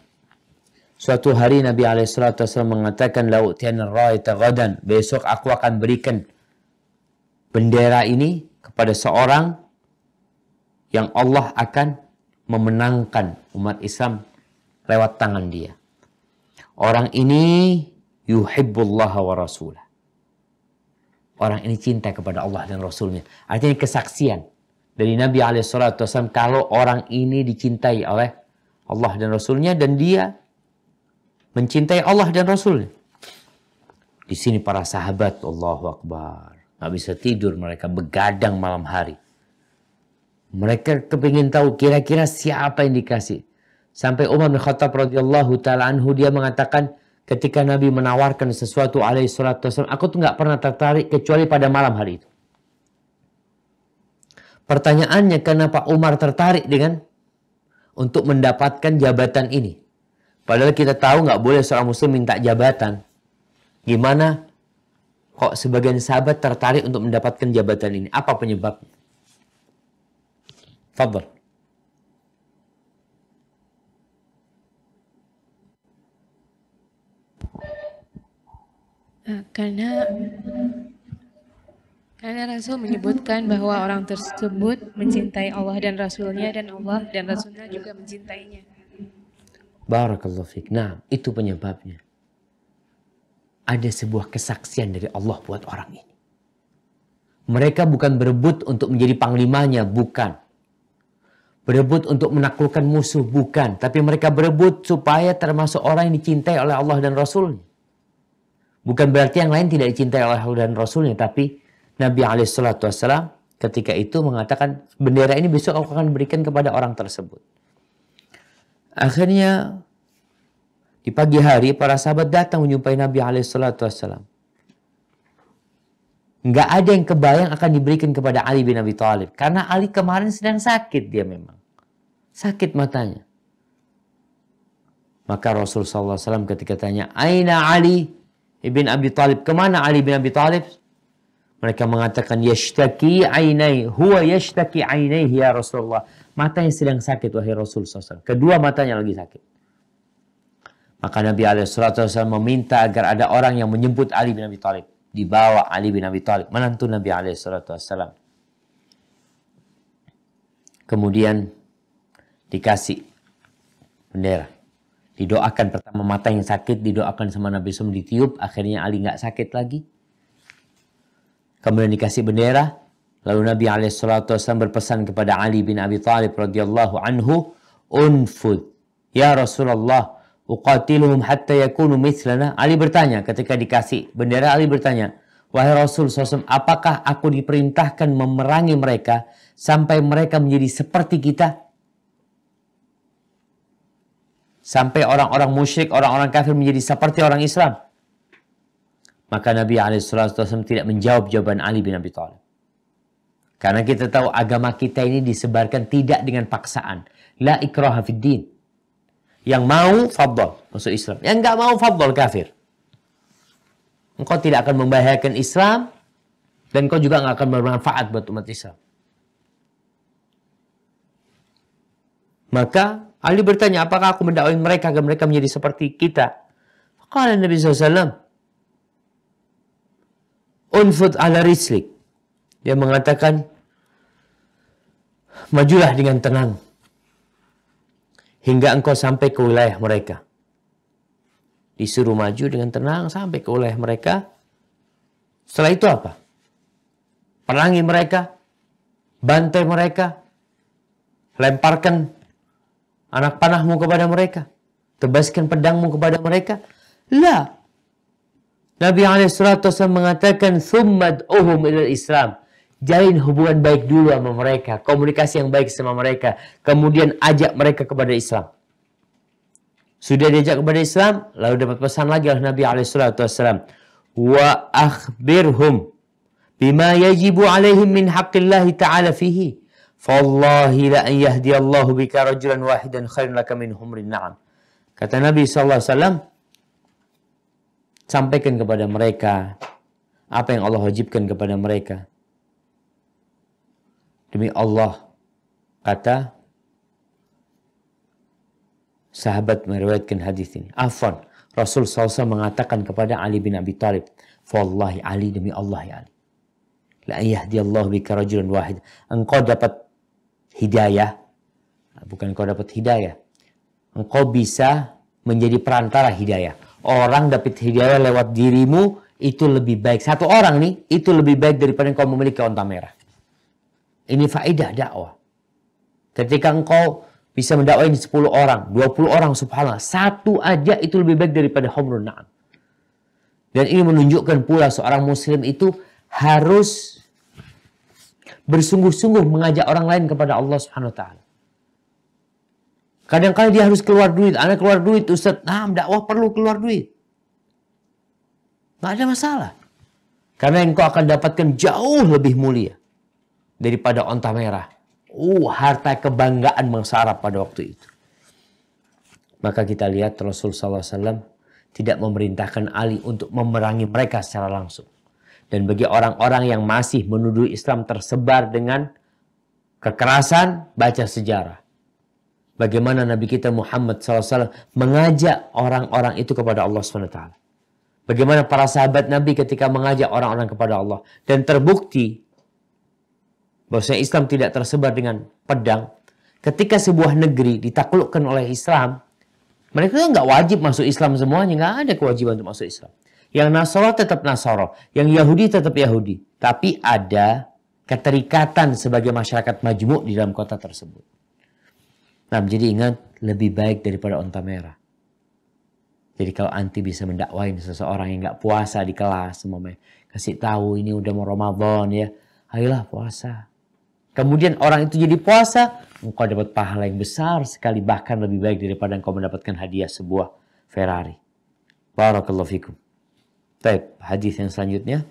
suatu hari Nabi SAW mengatakan, "La'utiana ra'ita ghadan." Besok aku akan berikan bendera ini kepada seorang yang Allah akan memenangkan umat Islam lewat tangan dia. Orang ini yuhibbullah wa rasulah. Orang ini cinta kepada Allah dan Rasulnya. Artinya kesaksian dari Nabi SAW kalau orang ini dicintai oleh Allah dan Rasulnya dan dia mencintai Allah dan Rasulnya. Di sini para sahabat, Allahu Akbar, nggak bisa tidur, mereka begadang malam hari. Mereka kepingin tahu kira-kira siapa yang dikasih. Sampai Umar bin Khattab radhiyallahu ta'ala anhu dia mengatakan ketika Nabi menawarkan sesuatu alaihi salatu wasallam, aku tuh nggak pernah tertarik kecuali pada malam hari itu. Pertanyaannya kenapa Umar tertarik dengan untuk mendapatkan jabatan ini? Padahal kita tahu nggak boleh seorang muslim minta jabatan. Gimana kok sebagian sahabat tertarik untuk mendapatkan jabatan ini? Apa penyebabnya? Fadhal. Karena Rasul menyebutkan bahwa orang tersebut mencintai Allah dan Rasulnya dan Allah dan Rasulnya juga mencintainya. Barakallahu fiik. Nah, itu penyebabnya. Ada sebuah kesaksian dari Allah buat orang ini. Mereka bukan berebut untuk menjadi panglimanya, bukan. Berebut untuk menaklukkan musuh, bukan. Tapi mereka berebut supaya termasuk orang yang dicintai oleh Allah dan Rasulnya. Bukan berarti yang lain tidak dicintai oleh Allah dan Rasulnya. Tapi Nabi SAW ketika itu mengatakan, bendera ini besok aku akan berikan kepada orang tersebut. Akhirnya di pagi hari para sahabat datang menjumpai Nabi SAW. Nggak ada yang kebayang akan diberikan kepada Ali bin Abi Thalib. Karena Ali kemarin sedang sakit dia memang. Sakit matanya. Maka Rasul SAW ketika tanya, Aina Ali ibn Abi Talib? Kemana Ali bin Abi Talib? Mereka mengatakan, Yashtaki ainai. Huwa yashtaki ainai ya Rasulullah. Matanya sedang sakit, wahai Rasul SAW. Kedua matanya lagi sakit. Maka Nabi SAW meminta agar ada orang yang menjemput Ali bin Abi Talib. Dibawa Ali bin Abi Talib, menantu Nabi SAW. Kemudian dikasih bendera. Didoakan pertama mata yang sakit, didoakan sama Nabi SAW, ditiup, akhirnya Ali nggak sakit lagi. Kemudian dikasih bendera, lalu Nabi SAW berpesan kepada Ali bin Abi Talib radhiyallahu anhu, Unfud, ya Rasulullah, uqatiluhum hatta yakunu mithlana. Ali bertanya, ketika dikasih bendera, Ali bertanya, wahai Rasul SAW, apakah aku diperintahkan memerangi mereka sampai mereka menjadi seperti kita? Sampai orang-orang musyrik, orang-orang kafir menjadi seperti orang Islam. Maka Nabi SAW tidak menjawab jawaban Ali bin Abi Thalib. Karena kita tahu agama kita ini disebarkan tidak dengan paksaan. La ikraha fid din. Yang mau, fadl, masuk Islam. Yang nggak mau, fadl, kafir. Engkau tidak akan membahayakan Islam, dan engkau juga nggak akan bermanfaat buat umat Islam. Maka Ali bertanya, apakah aku mendakwai mereka agar mereka menjadi seperti kita? Qala Nabi SAW, Unfud ala rislik. Dia mengatakan, majulah dengan tenang hingga engkau sampai ke wilayah mereka. Disuruh maju dengan tenang sampai ke wilayah mereka. Setelah itu apa? Perangi mereka, bantai mereka, lemparkan anak panahmu kepada mereka, tebaskan pedangmu kepada mereka. La. Nabi SAW mengatakan, Thummad uhum ilal Islam. Jalin hubungan baik dulu sama mereka, komunikasi yang baik sama mereka, kemudian ajak mereka kepada Islam. Sudah diajak kepada Islam, lalu dapat pesan lagi oleh Nabi SAW, wa akhbirhum bima yajibu alaihim min haqqillahi ta'ala fihi. Fallahi la an yahdiyallahu bika rajulan wahidan khairun laka min humrin na'am. Kata Nabi SAW, sampaikan kepada mereka apa yang Allah wajibkan kepada mereka. Demi Allah, kata sahabat meriwayatkan hadis ini. Afwan, Rasul SAW mengatakan kepada Ali bin Abi Talib, Wallahi Ali, demi Allah ya Ali, la yahdiyallahu bika rajulan wahid. Engkau dapat hidayah, bukan engkau dapat hidayah, engkau bisa menjadi perantara hidayah. Orang dapat hidayah lewat dirimu itu lebih baik. Satu orang nih, itu lebih baik daripada engkau memiliki onta merah. Ini faedah dakwah. Ketika engkau bisa mendakwain 10 orang, 20 orang, subhanallah, satu aja itu lebih baik daripada humrun na'am. Dan ini menunjukkan pula seorang muslim itu harus bersungguh-sungguh mengajak orang lain kepada Allah Subhanahu wa taala. Kadang-kadang dia harus keluar duit. Anak keluar duit, Ustaz. Nah, dakwah perlu keluar duit. Nggak ada masalah. Karena engkau akan dapatkan jauh lebih mulia daripada onta merah. Harta kebanggaan bangsa Arab pada waktu itu. Maka kita lihat Rasulullah SAW tidak memerintahkan Ali untuk memerangi mereka secara langsung. Dan bagi orang-orang yang masih menuduh Islam tersebar dengan kekerasan, baca sejarah. Bagaimana Nabi kita Muhammad SAW mengajak orang-orang itu kepada Allah SWT. Bagaimana para sahabat Nabi ketika mengajak orang-orang kepada Allah. Dan terbukti bahwasanya Islam tidak tersebar dengan pedang. Ketika sebuah negeri ditaklukkan oleh Islam, mereka nggak wajib masuk Islam semuanya. Nggak ada kewajiban untuk masuk Islam. Yang Nasara tetap Nasara, yang Yahudi tetap Yahudi. Tapi ada keterikatan sebagai masyarakat majmuk di dalam kota tersebut. Nah, jadi ingat, lebih baik daripada onta merah. Jadi kalau anti bisa mendakwain seseorang yang nggak puasa di kelas, kasih tahu ini udah mau Ramadan ya, ayolah puasa. Kemudian orang itu jadi puasa, engkau dapat pahala yang besar sekali, bahkan lebih baik daripada engkau mendapatkan hadiah sebuah Ferrari. Barakallahu fikum. Baik, hadis yang selanjutnya.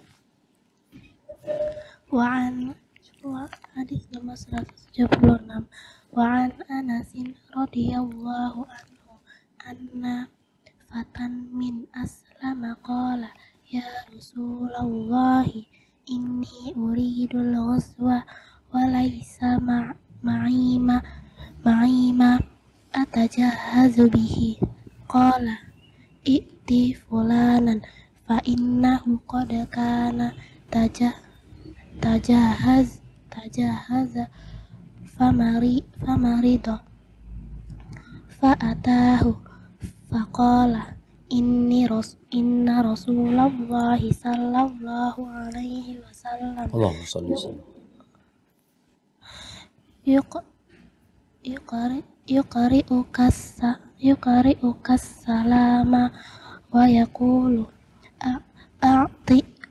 Hadis nomor 176. Wa an Anasin radhiyallahu anhu anna fatan min aslama qala ya Rasulallahi inni uridul ghuswa wa laysa ma'ima atajahazu bihi qala i'ti fulanan fa innahu qad kana tajahaza famarido fa'atahu faqala inna Rasulullahi sallallahu alaihi wasallam Allahumma shalli wa sallim. yuqari'ukas salama wa yaqulu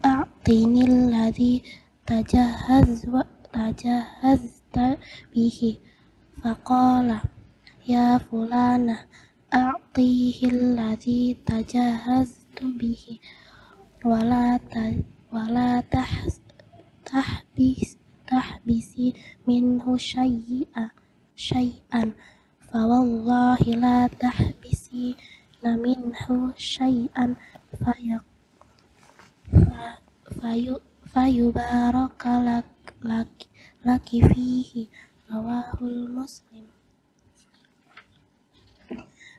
a'tinil ladzi tajahazta bihi faqala ya fulana a'tihil ladzi tajahaztu bihi wala tahbisi minhu syai'an fawallahi la tahbisi minhu syai'an fayubaraka laki fihi rawahul Muslim.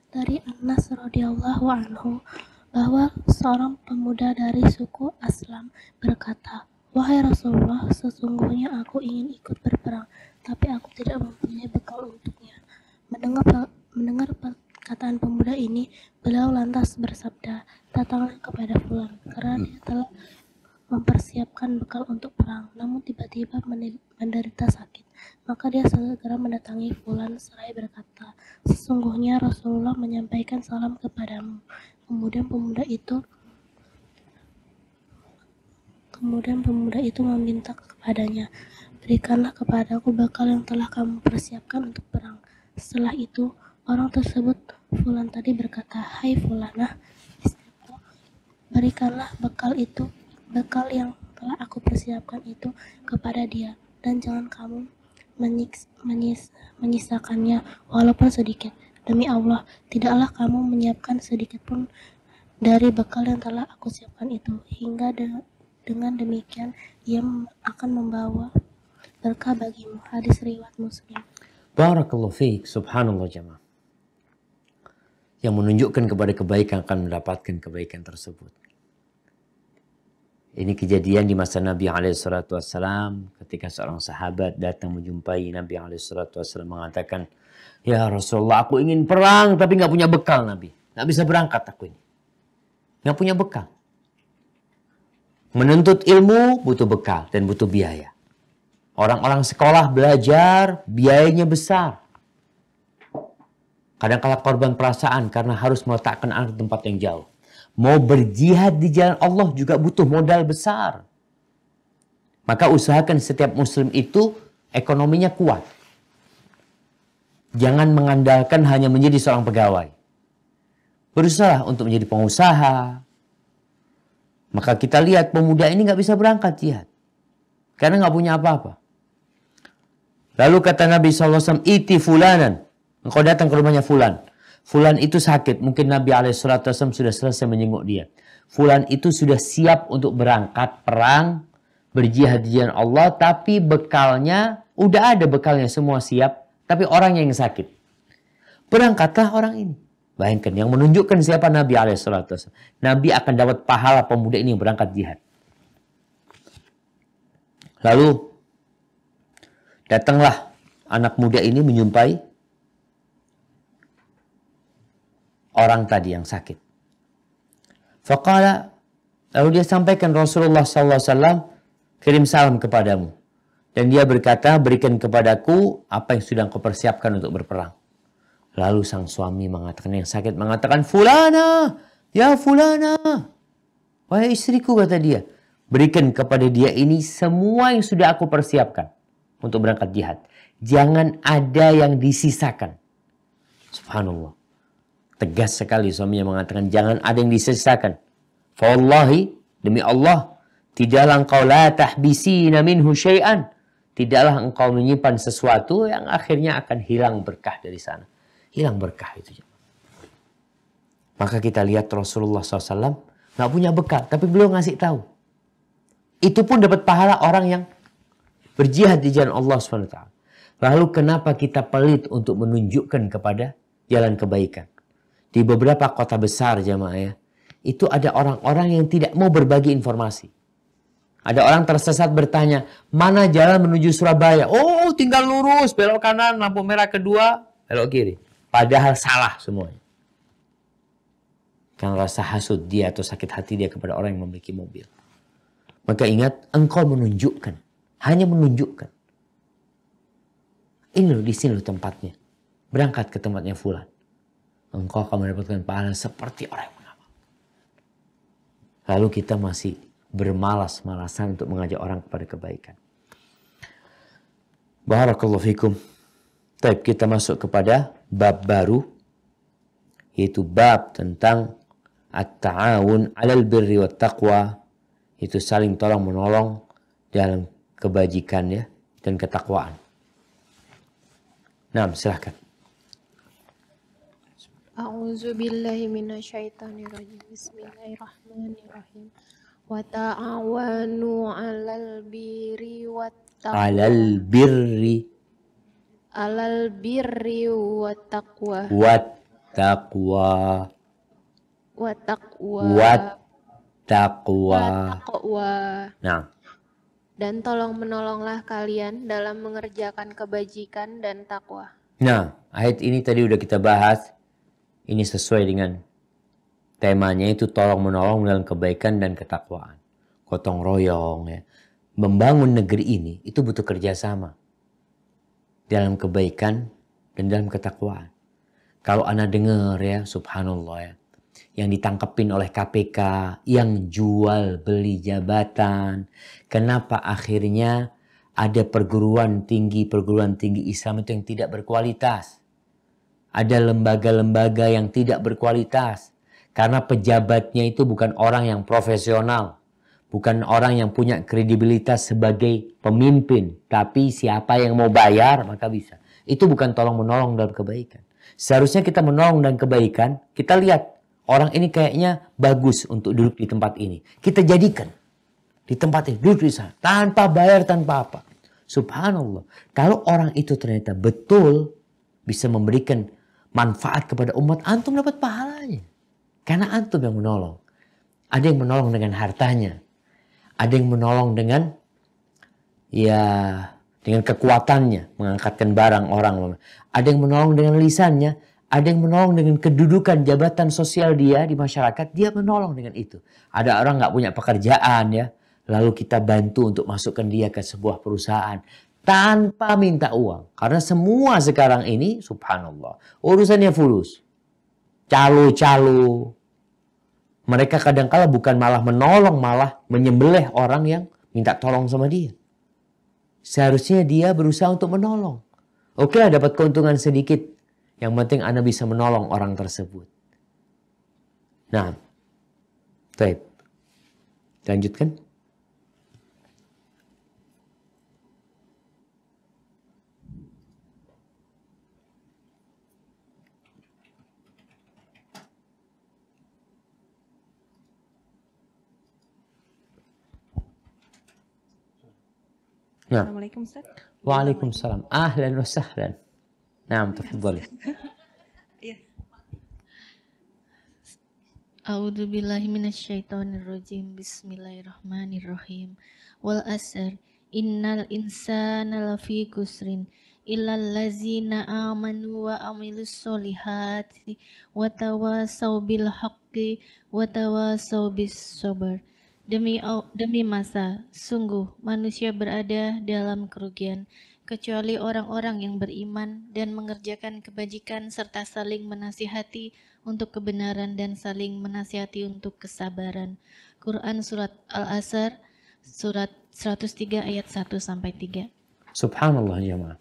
Dari Anas radhiyallahu anhu bahwa seorang pemuda dari suku Aslam berkata, "Wahai Rasulullah, sesungguhnya aku ingin ikut berperang, tapi aku tidak mempunyai bekal untuknya." Mendengar perkataan pemuda ini, beliau lantas bersabda, "Datanglah kepada Fulan, karena dia telah mempersiapkan bekal untuk perang, namun tiba-tiba menderita sakit." Maka dia segera mendatangi Fulan seraya berkata, "Sesungguhnya Rasulullah menyampaikan salam kepadamu." Kemudian pemuda itu meminta kepadanya, "Berikanlah kepadaku bekal yang telah kamu persiapkan untuk perang." Setelah itu, orang tersebut, Fulan tadi berkata, "Hai Fulanah, istriku, berikanlah bekal yang telah aku persiapkan itu kepada dia, dan jangan kamu menyisakannya walaupun sedikit. Demi Allah, tidaklah kamu menyiapkan sedikit pun dari bekal yang telah aku siapkan itu, hingga dengan demikian ia akan membawa berkah bagimu." Hadis riwayat Muslim. Barakallahu fiik, subhanallah jamaah. Yang menunjukkan kepada kebaikan akan mendapatkan kebaikan tersebut. Ini kejadian di masa Nabi SAW ketika seorang sahabat datang menjumpai Nabi SAW mengatakan, "Ya Rasulullah, aku ingin perang tapi nggak punya bekal Nabi. Nggak bisa berangkat aku ini. Nggak punya bekal. Menuntut ilmu butuh bekal dan butuh biaya. Orang-orang sekolah belajar, biayanya besar. Kadang-kala korban perasaan karena harus meletakkan anak di tempat yang jauh. Mau berjihad di jalan Allah juga butuh modal besar. Maka usahakan setiap muslim itu ekonominya kuat. Jangan mengandalkan hanya menjadi seorang pegawai. Berusaha untuk menjadi pengusaha. Maka kita lihat pemuda ini nggak bisa berangkat jihad. Karena nggak punya apa-apa. Lalu kata Nabi SAW, "Iti fulanan." Engkau datang ke rumahnya Fulan. Fulan itu sakit. Mungkin Nabi SAW sudah selesai menjenguk dia. Fulan itu sudah siap untuk berangkat perang, berjihad di jalan Allah, tapi bekalnya, udah ada bekalnya semua siap, tapi orangnya yang sakit. Berangkatlah orang ini. Bayangkan, yang menunjukkan siapa Nabi SAW. Nabi akan dapat pahala pemuda ini yang berangkat jihad. Lalu, datanglah anak muda ini menjumpai orang tadi yang sakit. Faqala, lalu dia sampaikan Rasulullah SAW kirim salam kepadamu. Dan dia berkata, "Berikan kepadaku apa yang sudah kau persiapkan untuk berperang." Lalu sang suami mengatakan, yang sakit mengatakan, "Fulana, ya Fulana." Wahai istriku, kata dia, berikan kepada dia ini semua yang sudah aku persiapkan untuk berangkat jihad. Jangan ada yang disisakan. Subhanallah. Tegas sekali suaminya mengatakan, jangan ada yang disisakan. Fawallahi, demi Allah, tidaklah engkau la tahbisina minhu syai'an. Tidaklah engkau menyimpan sesuatu yang akhirnya akan hilang berkah dari sana. Hilang berkah itu. Maka kita lihat Rasulullah SAW nggak punya bekal, tapi beliau ngasih tahu. Itu pun dapat pahala orang yang berjihad di jalan Allah SWT. Lalu kenapa kita pelit untuk menunjukkan kepada jalan kebaikan? Di beberapa kota besar jamaah ya, itu ada orang-orang yang tidak mau berbagi informasi. Ada orang tersesat bertanya, mana jalan menuju Surabaya? Oh, tinggal lurus, belok kanan, lampu merah kedua, belok kiri. Padahal salah semuanya. Karena rasa hasud dia atau sakit hati dia kepada orang yang memiliki mobil. Maka ingat, engkau menunjukkan. Hanya menunjukkan. Ini loh, di sini loh tempatnya. Berangkat ke tempatnya fulan. Engkau akan mendapatkan pahala seperti orang yang mengamal. Lalu kita masih bermalas-malasan untuk mengajak orang kepada kebaikan. Barakallahu fikum. Baik, kita masuk kepada bab baru, yaitu bab tentang at-ta'awun 'alal birri wat taqwa, itu saling tolong menolong dalam kebajikan ya dan ketakwaan. Nah, silahkan. A'udzu billahi minasyaitonirrajim. Bismillahirrahmanirrahim. Wa ta'awanu 'alal birri wat taqwa. 'Alal birri wat taqwa. Wat taqwa. Wat taqwa. Wat taqwa. Nah, Dan tolong menolonglah kalian dalam mengerjakan kebajikan dan takwa. nah, ayat ini tadi udah kita bahas. Ini sesuai dengan temanya, itu tolong menolong dalam kebaikan dan ketakwaan. Gotong royong ya. Membangun negeri ini itu butuh kerjasama. Dalam kebaikan dan dalam ketakwaan. Kalau Anda dengar ya, subhanallah ya. Yang ditangkepin oleh KPK, yang jual beli jabatan. Kenapa akhirnya ada perguruan tinggi Islam itu yang tidak berkualitas. Ada lembaga-lembaga yang tidak berkualitas. Karena pejabatnya itu bukan orang yang profesional. Bukan orang yang punya kredibilitas sebagai pemimpin. Tapi siapa yang mau bayar maka bisa. Itu bukan tolong-menolong dalam kebaikan. Seharusnya kita menolong dalam kebaikan. Kita lihat orang ini kayaknya bagus untuk duduk di tempat ini. Kita jadikan di tempat ini. Duduk di sana. Tanpa bayar, tanpa apa. Subhanallah. Kalau orang itu ternyata betul bisa memberikan manfaat kepada umat, antum dapat pahalanya. Karena antum yang menolong. Ada yang menolong dengan hartanya. Ada yang menolong dengan dengan kekuatannya, mengangkatkan barang orang. Ada yang menolong dengan lisannya, ada yang menolong dengan kedudukan jabatan sosial dia di masyarakat, dia menolong dengan itu. Ada orang nggak punya pekerjaan ya, lalu kita bantu untuk masukkan dia ke sebuah perusahaan tanpa minta uang. Karena semua sekarang ini, subhanallah, urusannya fulus. Calo-calo. Mereka kadang-kala bukan malah menolong, malah menyembelih orang yang minta tolong sama dia. Seharusnya dia berusaha untuk menolong. Oke lah, dapat keuntungan sedikit. Yang penting Anda bisa menolong orang tersebut. Nah, baik. Lanjutkan. Nah. Assalamualaikum Ustaz. Waalaikumsalam. Ahlan wa sahlan. Naam, tafadhali. A'udzu billahi minasyaitonir rajim. Bismillahirrahmanirrahim. Wal asr innal insana lafi khusrin illal ladzina amanu wa amilus solihati wa tawasaw bil haqqi wa tawasaw bis sabr. Demi masa, sungguh manusia berada dalam kerugian, kecuali orang-orang yang beriman dan mengerjakan kebajikan serta saling menasihati untuk kebenaran dan saling menasihati untuk kesabaran. Quran Surat Al-Asr, Surat 103 ayat 1-3. Subhanallah jemaah.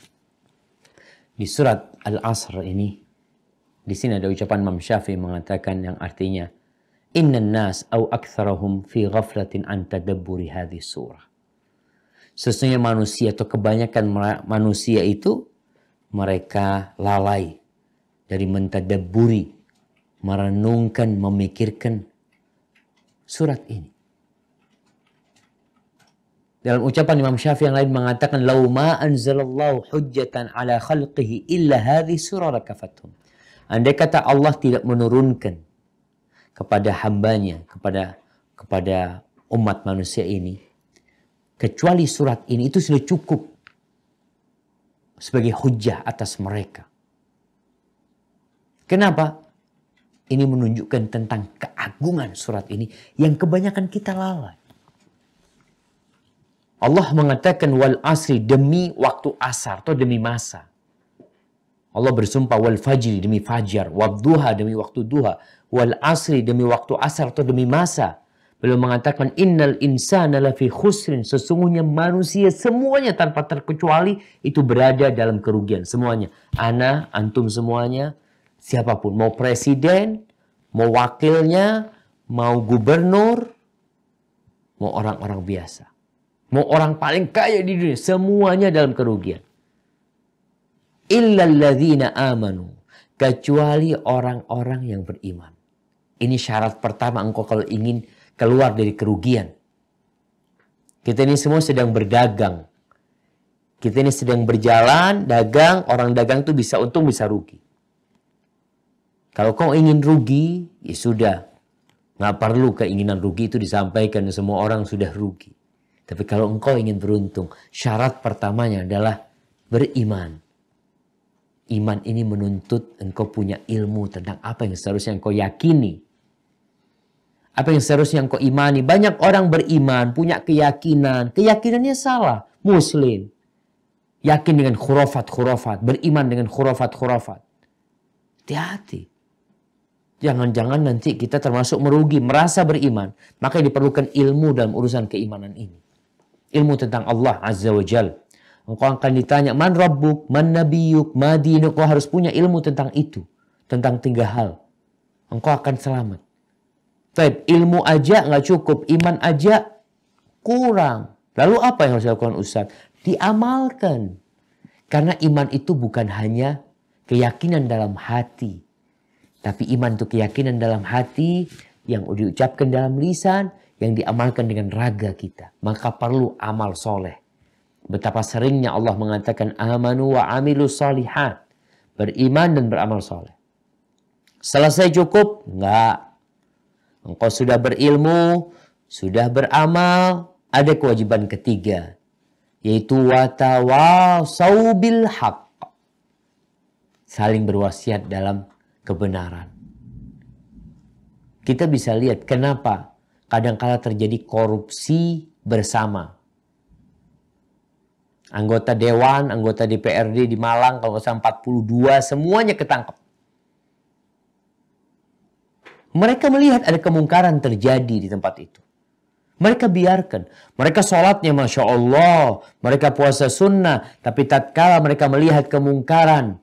Di surat Al-Asr ini, di sini ada ucapan Imam Syafi'i mengatakan yang artinya, Innan nas au aktsarahum fi ghaflatin an tadabburi hadhihi surah. Sesungguhnya manusia atau kebanyakan manusia itu mereka lalai dari mentadabburi, merenungkan, memikirkan surat ini. Dalam ucapan Imam Syafi'i yang lain mengatakan, "Lau ma anzalallahu hujjatan ala khalqihi illa hadhihi surah lakafathum." Andai kata Allah tidak menurunkan kepada hambanya, kepada umat manusia ini, kecuali surat ini, itu sudah cukup sebagai hujjah atas mereka. Kenapa? Ini menunjukkan tentang keagungan surat ini yang kebanyakan kita lalai. Allah mengatakan wal asri, demi waktu asar atau demi masa. Allah bersumpah wal fajri, demi fajar, wal duha, demi waktu duha, wal asri, demi waktu asar atau demi masa. Beliau mengatakan innal insana lafi khusrin, sesungguhnya manusia semuanya tanpa terkecuali itu berada dalam kerugian. Semuanya. Ana, antum semuanya, siapapun. Mau presiden, mau wakilnya, mau gubernur, mau orang-orang biasa. Mau orang paling kaya di dunia, semuanya dalam kerugian. Illalladzina amanu, kecuali orang-orang yang beriman. Ini syarat pertama engkau kalau ingin keluar dari kerugian. Kita ini semua sedang berdagang. Kita ini sedang berjalan, dagang, orang dagang itu bisa untung, bisa rugi. Kalau kau ingin rugi, ya sudah. Nggak perlu keinginan rugi itu disampaikan, semua orang sudah rugi. Tapi kalau engkau ingin beruntung, syarat pertamanya adalah beriman. Iman ini menuntut engkau punya ilmu tentang apa yang seharusnya engkau yakini. Apa yang seharusnya engkau imani. Banyak orang beriman, punya keyakinan. Keyakinannya salah. Muslim. Yakin dengan khurafat-khurafat. Beriman dengan khurafat-khurafat. Hati-hati. Jangan-jangan nanti kita termasuk merugi, merasa beriman. Maka diperlukan ilmu dalam urusan keimanan ini. Ilmu tentang Allah Azza wa Jal. Engkau akan ditanya, man rabbuk, man nabiyuk, ma dinuk. Engkau harus punya ilmu tentang itu. Tentang 3 hal. Engkau akan selamat. Baik, ilmu aja nggak cukup. Iman aja kurang. Lalu apa yang harus dilakukan Ustaz? Diamalkan. Karena iman itu bukan hanya keyakinan dalam hati. Tapi iman itu keyakinan dalam hati yang diucapkan dalam lisan, yang diamalkan dengan raga kita. Maka perlu amal soleh. Betapa seringnya Allah mengatakan amanu wa amilu salihat. Beriman dan beramal soleh. Selesai cukup? Enggak. Engkau sudah berilmu, sudah beramal, ada kewajiban ketiga. Yaitu watawasau bil haqq. Saling berwasiat dalam kebenaran. Kita bisa lihat kenapa kadang-kala terjadi korupsi bersama. Anggota Dewan, anggota DPRD di Malang, kalau nggak salah 42, semuanya ketangkep. Mereka melihat ada kemungkaran terjadi di tempat itu. Mereka biarkan. Mereka sholatnya Masya Allah. Mereka puasa sunnah. Tapi tatkala mereka melihat kemungkaran,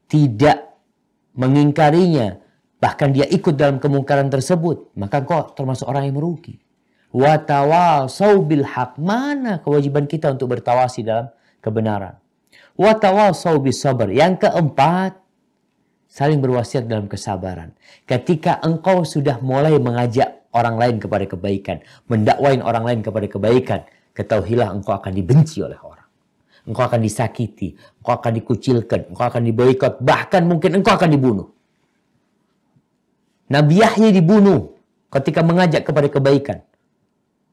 tidak mengingkarinya, bahkan dia ikut dalam kemungkaran tersebut, maka kok termasuk orang yang merugi. Watawasau bil haq. Mana kewajiban kita untuk bertawasi dalam kebenaran? Watawasau bis sabar. Yang keempat, saling berwasiat dalam kesabaran. Ketika engkau sudah mulai mengajak orang lain kepada kebaikan, mendakwain orang lain kepada kebaikan, ketahuilah engkau akan dibenci oleh orang. Engkau akan disakiti, engkau akan dikucilkan, engkau akan diboikot, bahkan mungkin engkau akan dibunuh. Nabi Yahya dibunuh ketika mengajak kepada kebaikan.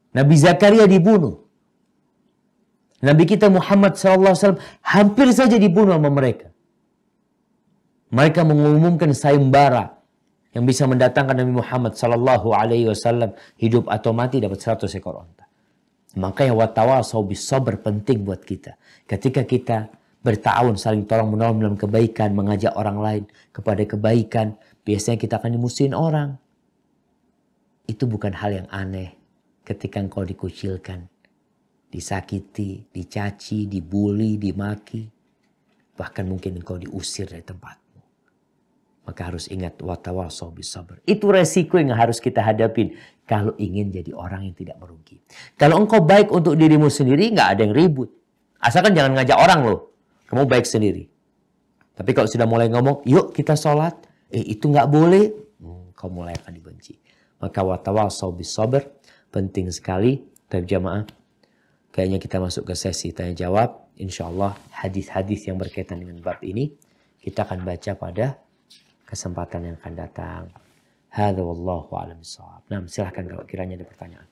Nabi Zakaria dibunuh. Nabi kita Muhammad SAW hampir saja dibunuh sama mereka. Mereka mengumumkan sayembara yang bisa mendatangkan Nabi Muhammad SAW hidup atau mati dapat 100 ekor onta. Makanya watawasau bis sabr penting buat kita. Ketika kita bertahun saling tolong menolong dalam kebaikan, mengajak orang lain kepada kebaikan, biasanya kita akan dimusuhin orang. Itu bukan hal yang aneh ketika engkau dikucilkan, disakiti, dicaci, dibully, dimaki, bahkan mungkin engkau diusir dari tempatmu. Maka harus ingat watawasau bisabr. Itu resiko yang harus kita hadapin kalau ingin jadi orang yang tidak merugi. Kalau engkau baik untuk dirimu sendiri, nggak ada yang ribut. Asalkan jangan ngajak orang loh. Kamu baik sendiri. Tapi kalau sudah mulai ngomong, yuk kita sholat. Itu nggak boleh. Kau mulai akan dibenci. Maka watawasau bisabr. Penting sekali. Tapi jamaah, kayaknya kita masuk ke sesi tanya jawab. Insya Allah hadis-hadis yang berkaitan dengan bab ini kita akan baca pada kesempatan yang akan datang. Hadza wallahu a'lam bishawab. Nah, silahkan kalau kiranya ada pertanyaan.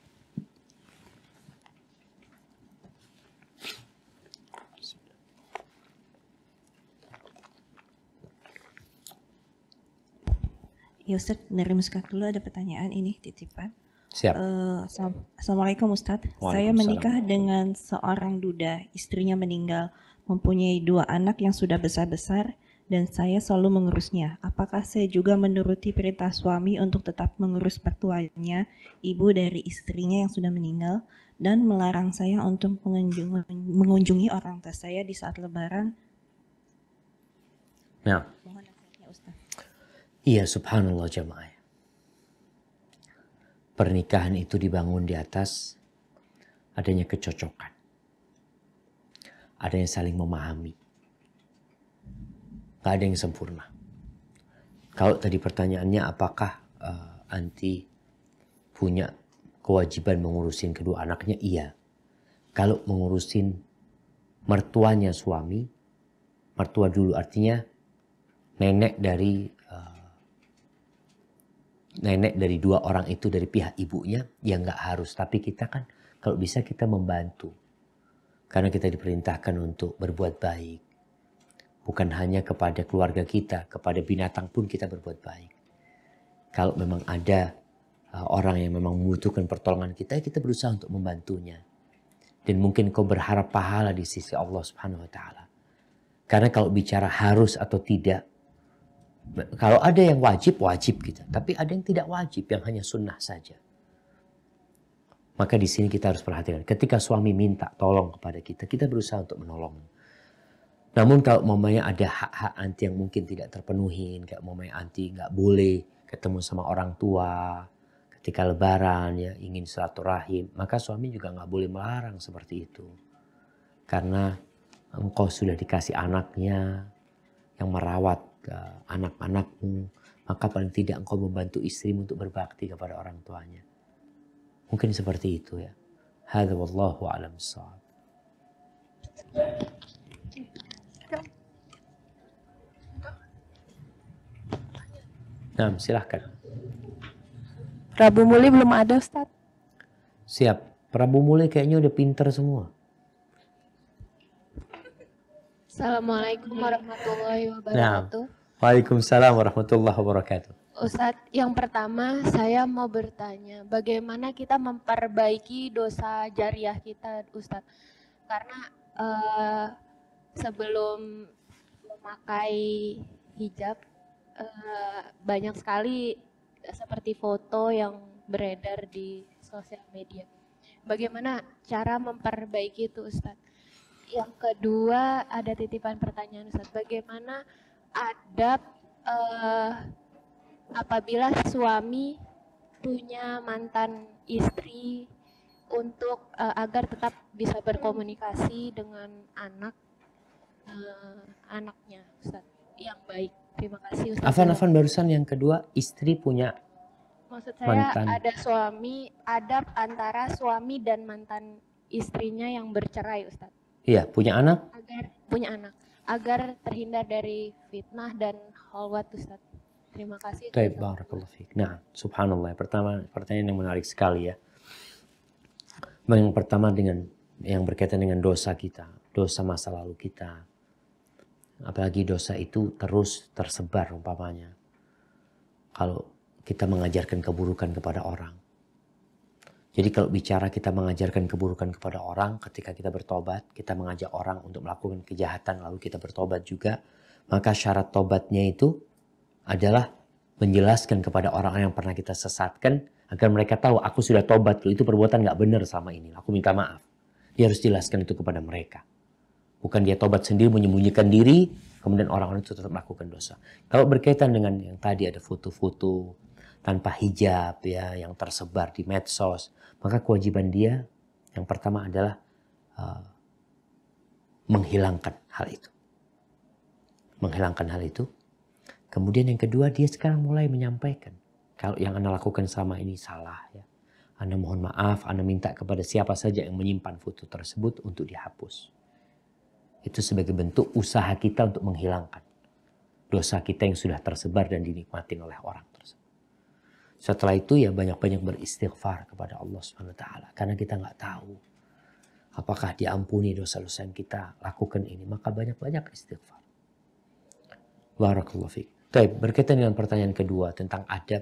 Ya Ustaz, dari Muskak dulu ada pertanyaan ini titipan. Siap. Assalamualaikum Ustaz. Saya menikah dengan seorang duda, istrinya meninggal, mempunyai 2 anak yang sudah besar-besar, dan saya selalu mengurusnya. Apakah saya juga menuruti perintah suami untuk tetap mengurus mertuanya, ibu dari istrinya yang sudah meninggal, dan melarang saya untuk mengunjungi orang tua saya di saat Lebaran? Nah, Mohon nasihatnya Ustaz. iya subhanallah jamaah. Pernikahan itu dibangun di atas adanya kecocokan. Adanya saling memahami. Gak ada yang sempurna. Kalau tadi pertanyaannya apakah anti punya kewajiban mengurusin kedua anaknya? Iya. Kalau mengurusin mertuanya suami, mertua dulu artinya nenek dari 2 orang itu dari pihak ibunya, ya nggak harus. Tapi kita kan kalau bisa kita membantu. Karena kita diperintahkan untuk berbuat baik. Bukan hanya kepada keluarga kita, kepada binatang pun kita berbuat baik. Kalau memang ada orang yang memang membutuhkan pertolongan kita, kita berusaha untuk membantunya. Dan mungkin kau berharap pahala di sisi Allah Subhanahu wa Ta'ala. Karena kalau bicara harus atau tidak, kalau ada yang wajib kita. Tapi ada yang tidak wajib, yang hanya sunnah saja. Maka di sini kita harus perhatikan. Ketika suami minta tolong kepada kita, kita berusaha untuk menolong. Namun kalau mamanya ada hak-hak anti yang mungkin tidak terpenuhi, kayak mamanya anti nggak boleh ketemu sama orang tua ketika Lebaran, ya ingin silaturahim, maka suami juga nggak boleh melarang seperti itu. Karena engkau sudah dikasih anaknya yang merawat anak-anakmu, maka paling tidak engkau membantu istrimu untuk berbakti kepada orang tuanya. Mungkin seperti itu ya. Hadza wallahu a'lam bishawab. Nah, silahkan. Prabu Muli belum ada Ustaz. Siap. Prabu Muli kayaknya udah pinter semua. Assalamualaikum warahmatullahi wabarakatuh. Waalaikumsalam warahmatullahi wabarakatuh. Ustadz, yang pertama saya mau bertanya, bagaimana kita memperbaiki dosa jariah kita, Ustadz? Karena sebelum memakai hijab, banyak sekali seperti foto yang beredar di sosial media. Bagaimana cara memperbaiki itu, Ustadz? Yang kedua, ada titipan pertanyaan, Ustadz. Bagaimana adab apabila suami punya mantan istri untuk agar tetap bisa berkomunikasi dengan anaknya, Ustaz, yang baik. Terima kasih, Ustaz. Afan barusan yang kedua, istri punya maksud saya mantan. ada adab antara suami dan mantan istrinya yang bercerai, Ustaz. Iya, punya anak? Agar terhindar dari fitnah dan khalwat, Ustaz. Terima kasih. Baik, barakallahu fiik. Nah, subhanallah. Pertanyaan yang menarik sekali ya. Yang pertama dengan yang berkaitan dengan dosa kita, dosa masa lalu kita. Apalagi dosa itu terus tersebar umpamanya. Kalau kita mengajarkan keburukan kepada orang. Jadi kalau bicara kita mengajarkan keburukan kepada orang, ketika kita bertobat, kita mengajak orang untuk melakukan kejahatan, lalu kita bertobat juga, maka syarat tobatnya itu adalah menjelaskan kepada orang yang pernah kita sesatkan, agar mereka tahu, aku sudah tobat, itu perbuatan gak benar sama ini, aku minta maaf. Dia harus jelaskan itu kepada mereka. Bukan dia tobat sendiri, menyembunyikan diri, kemudian orang-orang itu tetap melakukan dosa. Kalau berkaitan dengan yang tadi ada foto-foto tanpa hijab ya yang tersebar di medsos, maka kewajiban dia yang pertama adalah menghilangkan hal itu. Menghilangkan hal itu. Kemudian yang kedua, dia sekarang mulai menyampaikan kalau yang Anda lakukan selama ini salah ya. Anda mohon maaf, Anda minta kepada siapa saja yang menyimpan foto tersebut untuk dihapus. Itu sebagai bentuk usaha kita untuk menghilangkan dosa kita yang sudah tersebar dan dinikmati oleh orang tersebut. Setelah itu ya banyak-banyak beristighfar kepada Allah SWT. Karena kita nggak tahu apakah diampuni dosa-dosa yang kita lakukan ini. Maka banyak-banyak istighfar. Barakallahu fiik. Baik, berkaitan dengan pertanyaan kedua tentang adab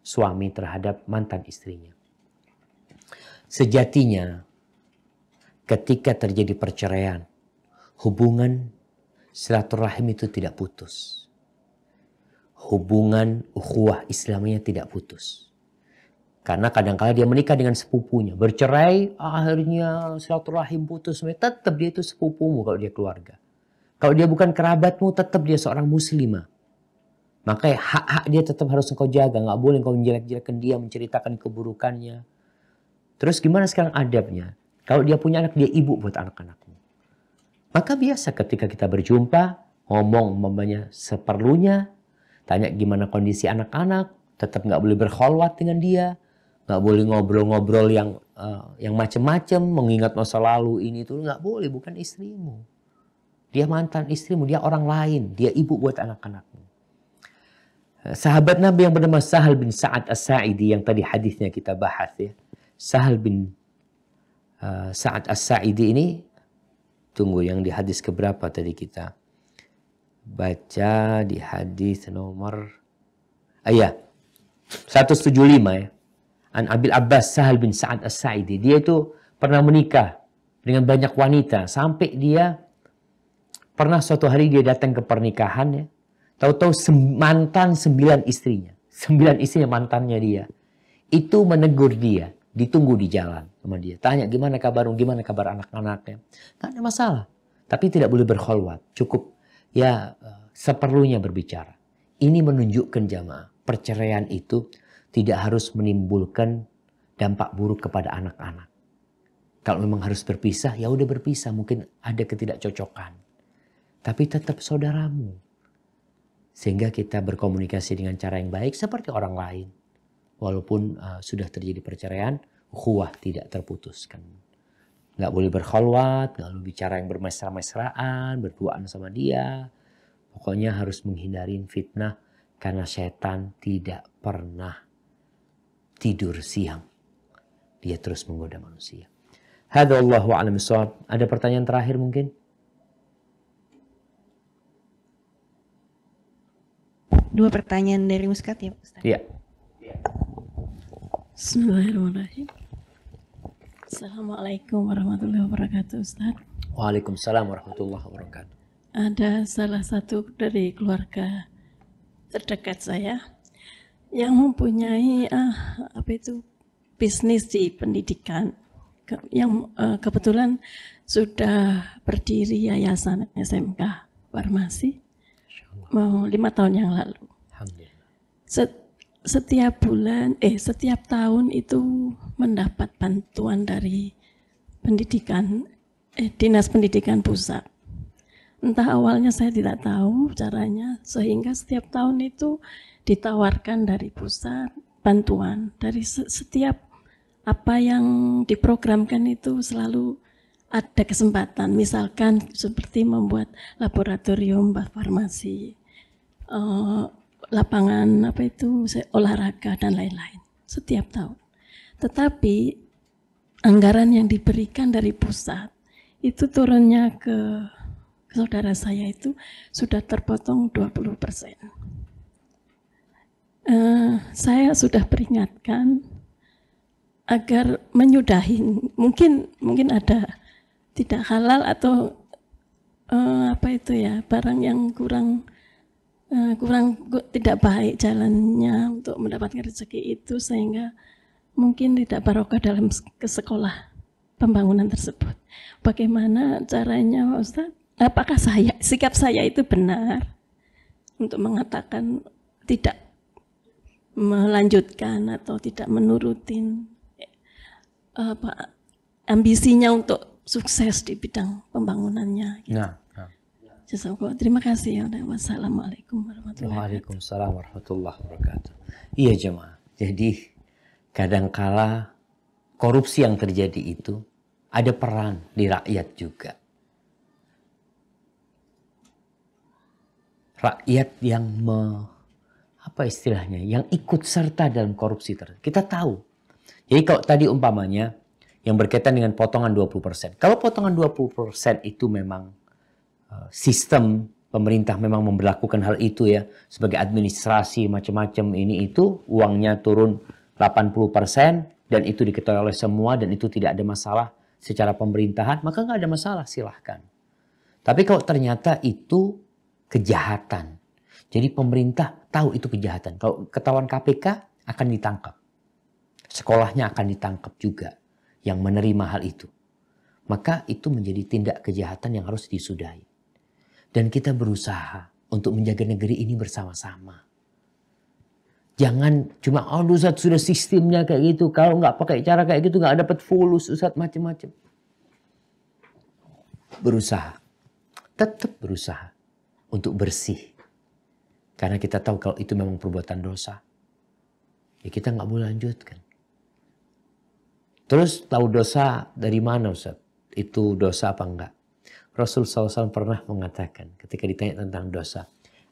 suami terhadap mantan istrinya. Sejatinya ketika terjadi perceraian, hubungan silaturahim itu tidak putus. Hubungan ukhuwah Islamiyah tidak putus. Karena kadang-kala dia menikah dengan sepupunya, bercerai, akhirnya silaturahim putus. Tetap dia itu sepupumu kalau dia keluarga. Kalau dia bukan kerabatmu, tetap dia seorang muslimah. Makanya hak-hak dia tetap harus engkau jaga. Nggak boleh engkau menjelek-jelekan dia, menceritakan keburukannya. Terus gimana sekarang adabnya? Kalau dia punya anak, dia ibu buat anak-anakmu. Maka biasa ketika kita berjumpa, ngomong umpamanya seperlunya, tanya gimana kondisi anak-anak, tetap nggak boleh berkholwat dengan dia, nggak boleh ngobrol-ngobrol yang macam-macam, mengingat masa lalu ini itu nggak boleh, bukan istrimu. Dia mantan istrimu, dia orang lain, dia ibu buat anak-anakmu. Sahabat Nabi yang bernama Sahal bin Sa'ad As-Sa'idi yang tadi hadisnya kita bahas ya. Sahal bin Sa'ad As-Sa'idi ini, tunggu yang di hadis keberapa tadi kita baca, di hadis nomor 175 ya. An Abil Abbas Sahal bin Sa'ad As-Sa'idi. Dia itu pernah menikah dengan banyak wanita sampai dia pernah suatu hari dia datang ke pernikahan ya. Tahu-tahu mantan 9 istrinya. 9 istrinya mantannya dia. Itu menegur dia. Ditunggu di jalan sama dia. Tanya gimana kabarmu, gimana kabar anak-anaknya. Gak ada masalah. Tapi tidak boleh berkholwat. Cukup ya seperlunya berbicara. Ini menunjukkan jamaah. Perceraian itu tidak harus menimbulkan dampak buruk kepada anak-anak. Kalau memang harus berpisah, ya udah berpisah. Mungkin ada ketidakcocokan. Tapi tetap saudaramu. Sehingga kita berkomunikasi dengan cara yang baik seperti orang lain. Walaupun sudah terjadi perceraian, ukhuwah tidak terputuskan. Nggak boleh berkholwat, nggak boleh bicara yang bermesra-mesraan, berduaan sama dia. Pokoknya harus menghindari fitnah karena setan tidak pernah tidur siang. Dia terus menggoda manusia. Hadza wallahu a'lam bishawab. Ada pertanyaan terakhir mungkin? Dua pertanyaan dari Muskat ya Ustaz? Iya. Bismillahirrahmanirrahim. Assalamualaikum warahmatullahi wabarakatuh Ustaz. Waalaikumsalam warahmatullahi wabarakatuh. Ada salah satu dari keluarga terdekat saya yang mempunyai bisnis di pendidikan yang kebetulan sudah berdiri yayasan SMK Farmasi mau 5 tahun yang lalu. Setiap tahun itu mendapat bantuan dari Dinas Pendidikan Pusat. Entah awalnya saya tidak tahu caranya, sehingga setiap tahun itu ditawarkan dari pusat bantuan. Dari setiap apa yang diprogramkan itu selalu ada kesempatan. Misalkan seperti membuat laboratorium farmasi, lapangan olahraga dan lain-lain setiap tahun. Tetapi anggaran yang diberikan dari pusat itu turunnya ke saudara saya itu sudah terpotong 20%. Saya sudah peringatkan agar menyudahi, mungkin ada tidak halal atau barang yang kurang tidak baik jalannya untuk mendapatkan rezeki itu, sehingga mungkin tidak barokah dalam ke sekolah pembangunan tersebut. Bagaimana caranya Pak Ustadz apakah sikap saya itu benar untuk mengatakan tidak melanjutkan atau tidak menurutin ambisinya untuk sukses di bidang pembangunannya. Gitu. Terima kasih. Wassalamualaikum warahmatullahi wabarakatuh. Waalaikumsalam warahmatullahi wabarakatuh. Iya jemaah. Jadi kadangkala korupsi yang terjadi itu ada peran di rakyat juga. Rakyat yang apa istilahnya, yang ikut serta dalam korupsi tersebut. Kita tahu. Jadi kalau tadi umpamanya yang berkaitan dengan potongan 20%. Kalau potongan 20% itu memang sistem pemerintah memang memberlakukan hal itu ya, sebagai administrasi macam-macam ini itu, uangnya turun 80% dan itu diketahui oleh semua dan itu tidak ada masalah secara pemerintahan, maka nggak ada masalah, silahkan. Tapi kalau ternyata itu kejahatan, jadi pemerintah tahu itu kejahatan. Kalau ketahuan KPK akan ditangkap. Sekolahnya akan ditangkap juga yang menerima hal itu. Maka itu menjadi tindak kejahatan yang harus disudahi. Dan kita berusaha untuk menjaga negeri ini bersama-sama. Jangan cuma, Ustaz sudah sistemnya kayak gitu. Kalau nggak pakai cara kayak gitu nggak dapat fulus Ustaz, macam-macam. Berusaha. Tetap berusaha untuk bersih. Karena kita tahu kalau itu memang perbuatan dosa. Ya kita nggak boleh lanjutkan. Terus tahu dosa dari mana Ustaz? Itu dosa apa enggak? Rasul SAW pernah mengatakan ketika ditanya tentang dosa.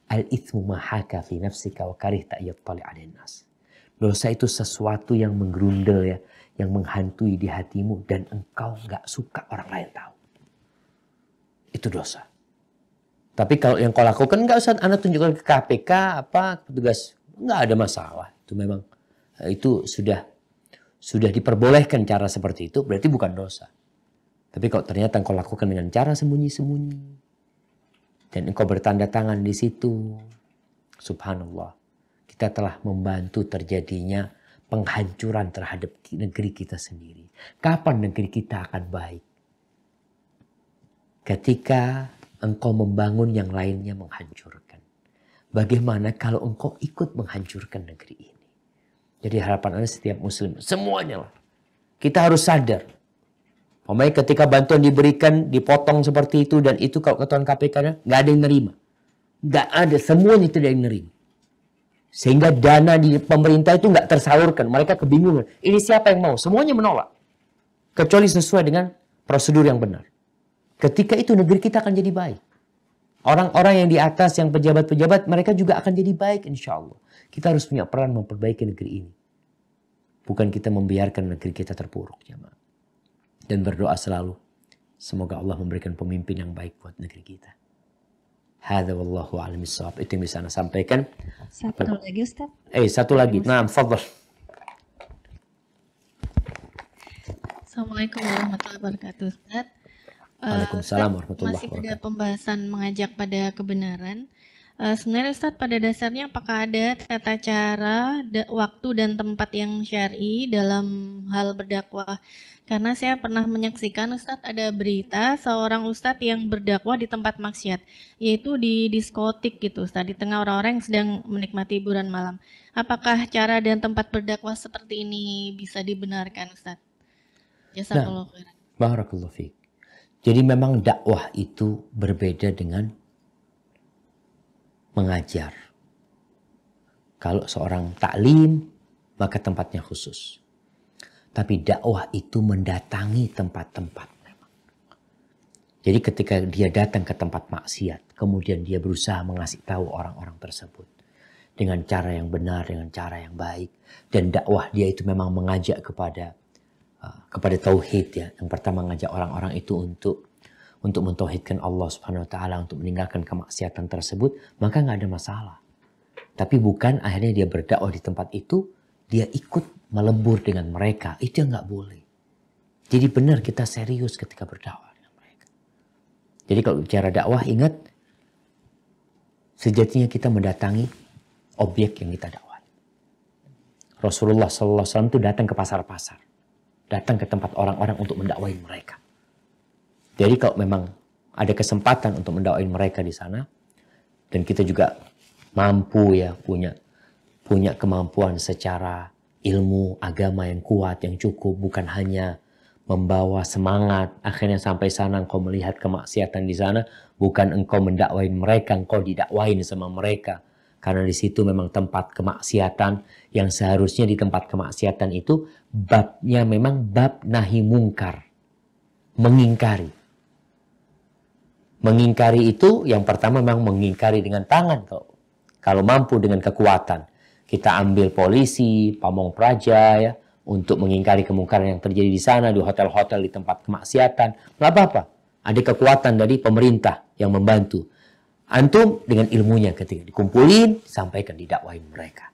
Al-ithmu mahaka fi nafsika wa karihta yattali 'alan nas. Dosa itu sesuatu yang menggerundel ya, yang menghantui di hatimu dan engkau nggak suka orang lain tahu. Itu dosa. Tapi kalau yang kau lakukan enggak Ustaz, Anda tunjukkan ke KPK apa petugas, enggak ada masalah. Itu memang itu sudah diperbolehkan cara seperti itu, berarti bukan dosa. Tapi kalau ternyata engkau lakukan dengan cara sembunyi-sembunyi dan engkau bertanda tangan di situ, subhanallah, kita telah membantu terjadinya penghancuran terhadap negeri kita sendiri. Kapan negeri kita akan baik? Ketika engkau membangun yang lainnya menghancurkan. Bagaimana kalau engkau ikut menghancurkan negeri ini? Jadi harapan Anda setiap muslim, semuanya lah. Kita harus sadar. Ketika bantuan diberikan, dipotong seperti itu, dan itu kalau ketahuan KPK, nggak ada yang nerima. Nggak ada, semuanya tidak ada yang nerima. Sehingga dana di pemerintah itu nggak tersalurkan. Mereka kebingungan. Ini siapa yang mau? Semuanya menolak. Kecuali sesuai dengan prosedur yang benar. Ketika itu negeri kita akan jadi baik. Orang-orang yang di atas, yang pejabat-pejabat, mereka juga akan jadi baik insya Allah. Kita harus punya peran memperbaiki negeri ini. Bukan kita membiarkan negeri kita terpuruk. Jemaah. Dan berdoa selalu. Semoga Allah memberikan pemimpin yang baik buat negeri kita. Hadza wallahu a'lam bissawab. Itu yang bisa Anda sampaikan. Satu lagi Ustaz. Satu lagi. Nah, fadhal. Assalamualaikum warahmatullahi wabarakatuh Ustaz. Waalaikumsalam warahmatullahi Masih pada wabarakatuh. pembahasan mengajak pada kebenaran. Sebenarnya Ustaz, pada dasarnya apakah ada tata cara, waktu dan tempat yang syar'i dalam hal berdakwah? Karena saya pernah menyaksikan Ustaz, ada berita seorang Ustaz yang berdakwah di tempat maksiat, yaitu di diskotik gitu Ustaz, di tengah orang-orang yang sedang menikmati hiburan malam. Apakah cara dan tempat berdakwah seperti ini bisa dibenarkan Ustaz? Jazakallahu khairan. Barakallahu fiik. Jadi memang dakwah itu berbeda dengan mengajar. Kalau seorang taklim, maka tempatnya khusus. Tapi dakwah itu mendatangi tempat-tempat. Jadi ketika dia datang ke tempat maksiat, kemudian dia berusaha mengasih tahu orang-orang tersebut dengan cara yang benar, dengan cara yang baik. Dan dakwah dia itu memang mengajak kepada tauhid ya. Yang pertama mengajak orang-orang itu untuk mentauhidkan Allah Subhanahu wa taala, untuk meninggalkan kemaksiatan tersebut, maka nggak ada masalah. Tapi bukan akhirnya dia berdakwah di tempat itu, dia ikut melebur dengan mereka. Itu yang nggak boleh. Jadi benar kita serius ketika berdakwah dengan mereka. Jadi kalau bicara dakwah, ingat sejatinya kita mendatangi objek yang kita dakwah. Rasulullah SAW itu datang ke pasar-pasar. Datang ke tempat orang-orang untuk mendakwahi mereka. Jadi kalau memang ada kesempatan untuk mendakwain mereka di sana. Dan kita juga mampu ya punya kemampuan secara ilmu agama yang kuat, yang cukup, bukan hanya membawa semangat. Akhirnya sampai sana engkau melihat kemaksiatan di sana, bukan engkau mendakwain mereka, engkau didakwain sama mereka. Karena di situ memang tempat kemaksiatan, yang seharusnya di tempat kemaksiatan itu babnya memang bab nahi mungkar, mengingkari. Mengingkari itu yang pertama memang mengingkari dengan tangan. Kalau mampu dengan kekuatan. Kita ambil polisi, pamong praja ya, untuk mengingkari kemungkaran yang terjadi di sana, di hotel-hotel, di tempat kemaksiatan. Nggak apa-apa. Ada kekuatan dari pemerintah yang membantu. Antum dengan ilmunya ketika dikumpulin, sampaikan, didakwain mereka.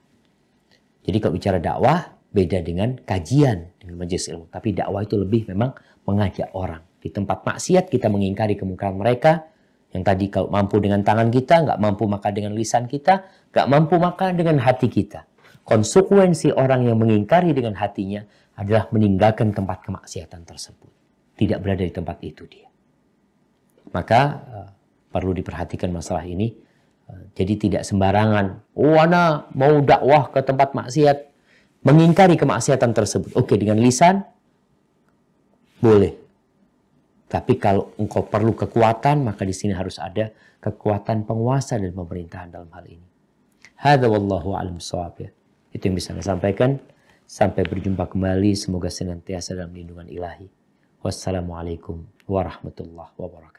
Jadi kalau bicara dakwah, beda dengan kajian, dengan majelis ilmu. Tapi dakwah itu lebih memang mengajak orang. Di tempat maksiat kita mengingkari kemungkaran mereka. Yang tadi kalau mampu dengan tangan kita, nggak mampu maka dengan lisan kita, nggak mampu maka dengan hati kita. Konsekuensi orang yang mengingkari dengan hatinya adalah meninggalkan tempat kemaksiatan tersebut. Tidak berada di tempat itu dia. Maka perlu diperhatikan masalah ini. Jadi tidak sembarangan. Oh, ana mau dakwah ke tempat maksiat, mengingkari kemaksiatan tersebut. Oke, dengan lisan boleh. Tapi kalau engkau perlu kekuatan, maka di sini harus ada kekuatan penguasa dan pemerintahan dalam hal ini. Hadza wallahu a'lam bishawab ya. Itu yang bisa saya sampaikan. Sampai berjumpa kembali. Semoga senantiasa dalam lindungan ilahi. Wassalamualaikum warahmatullahi wabarakatuh.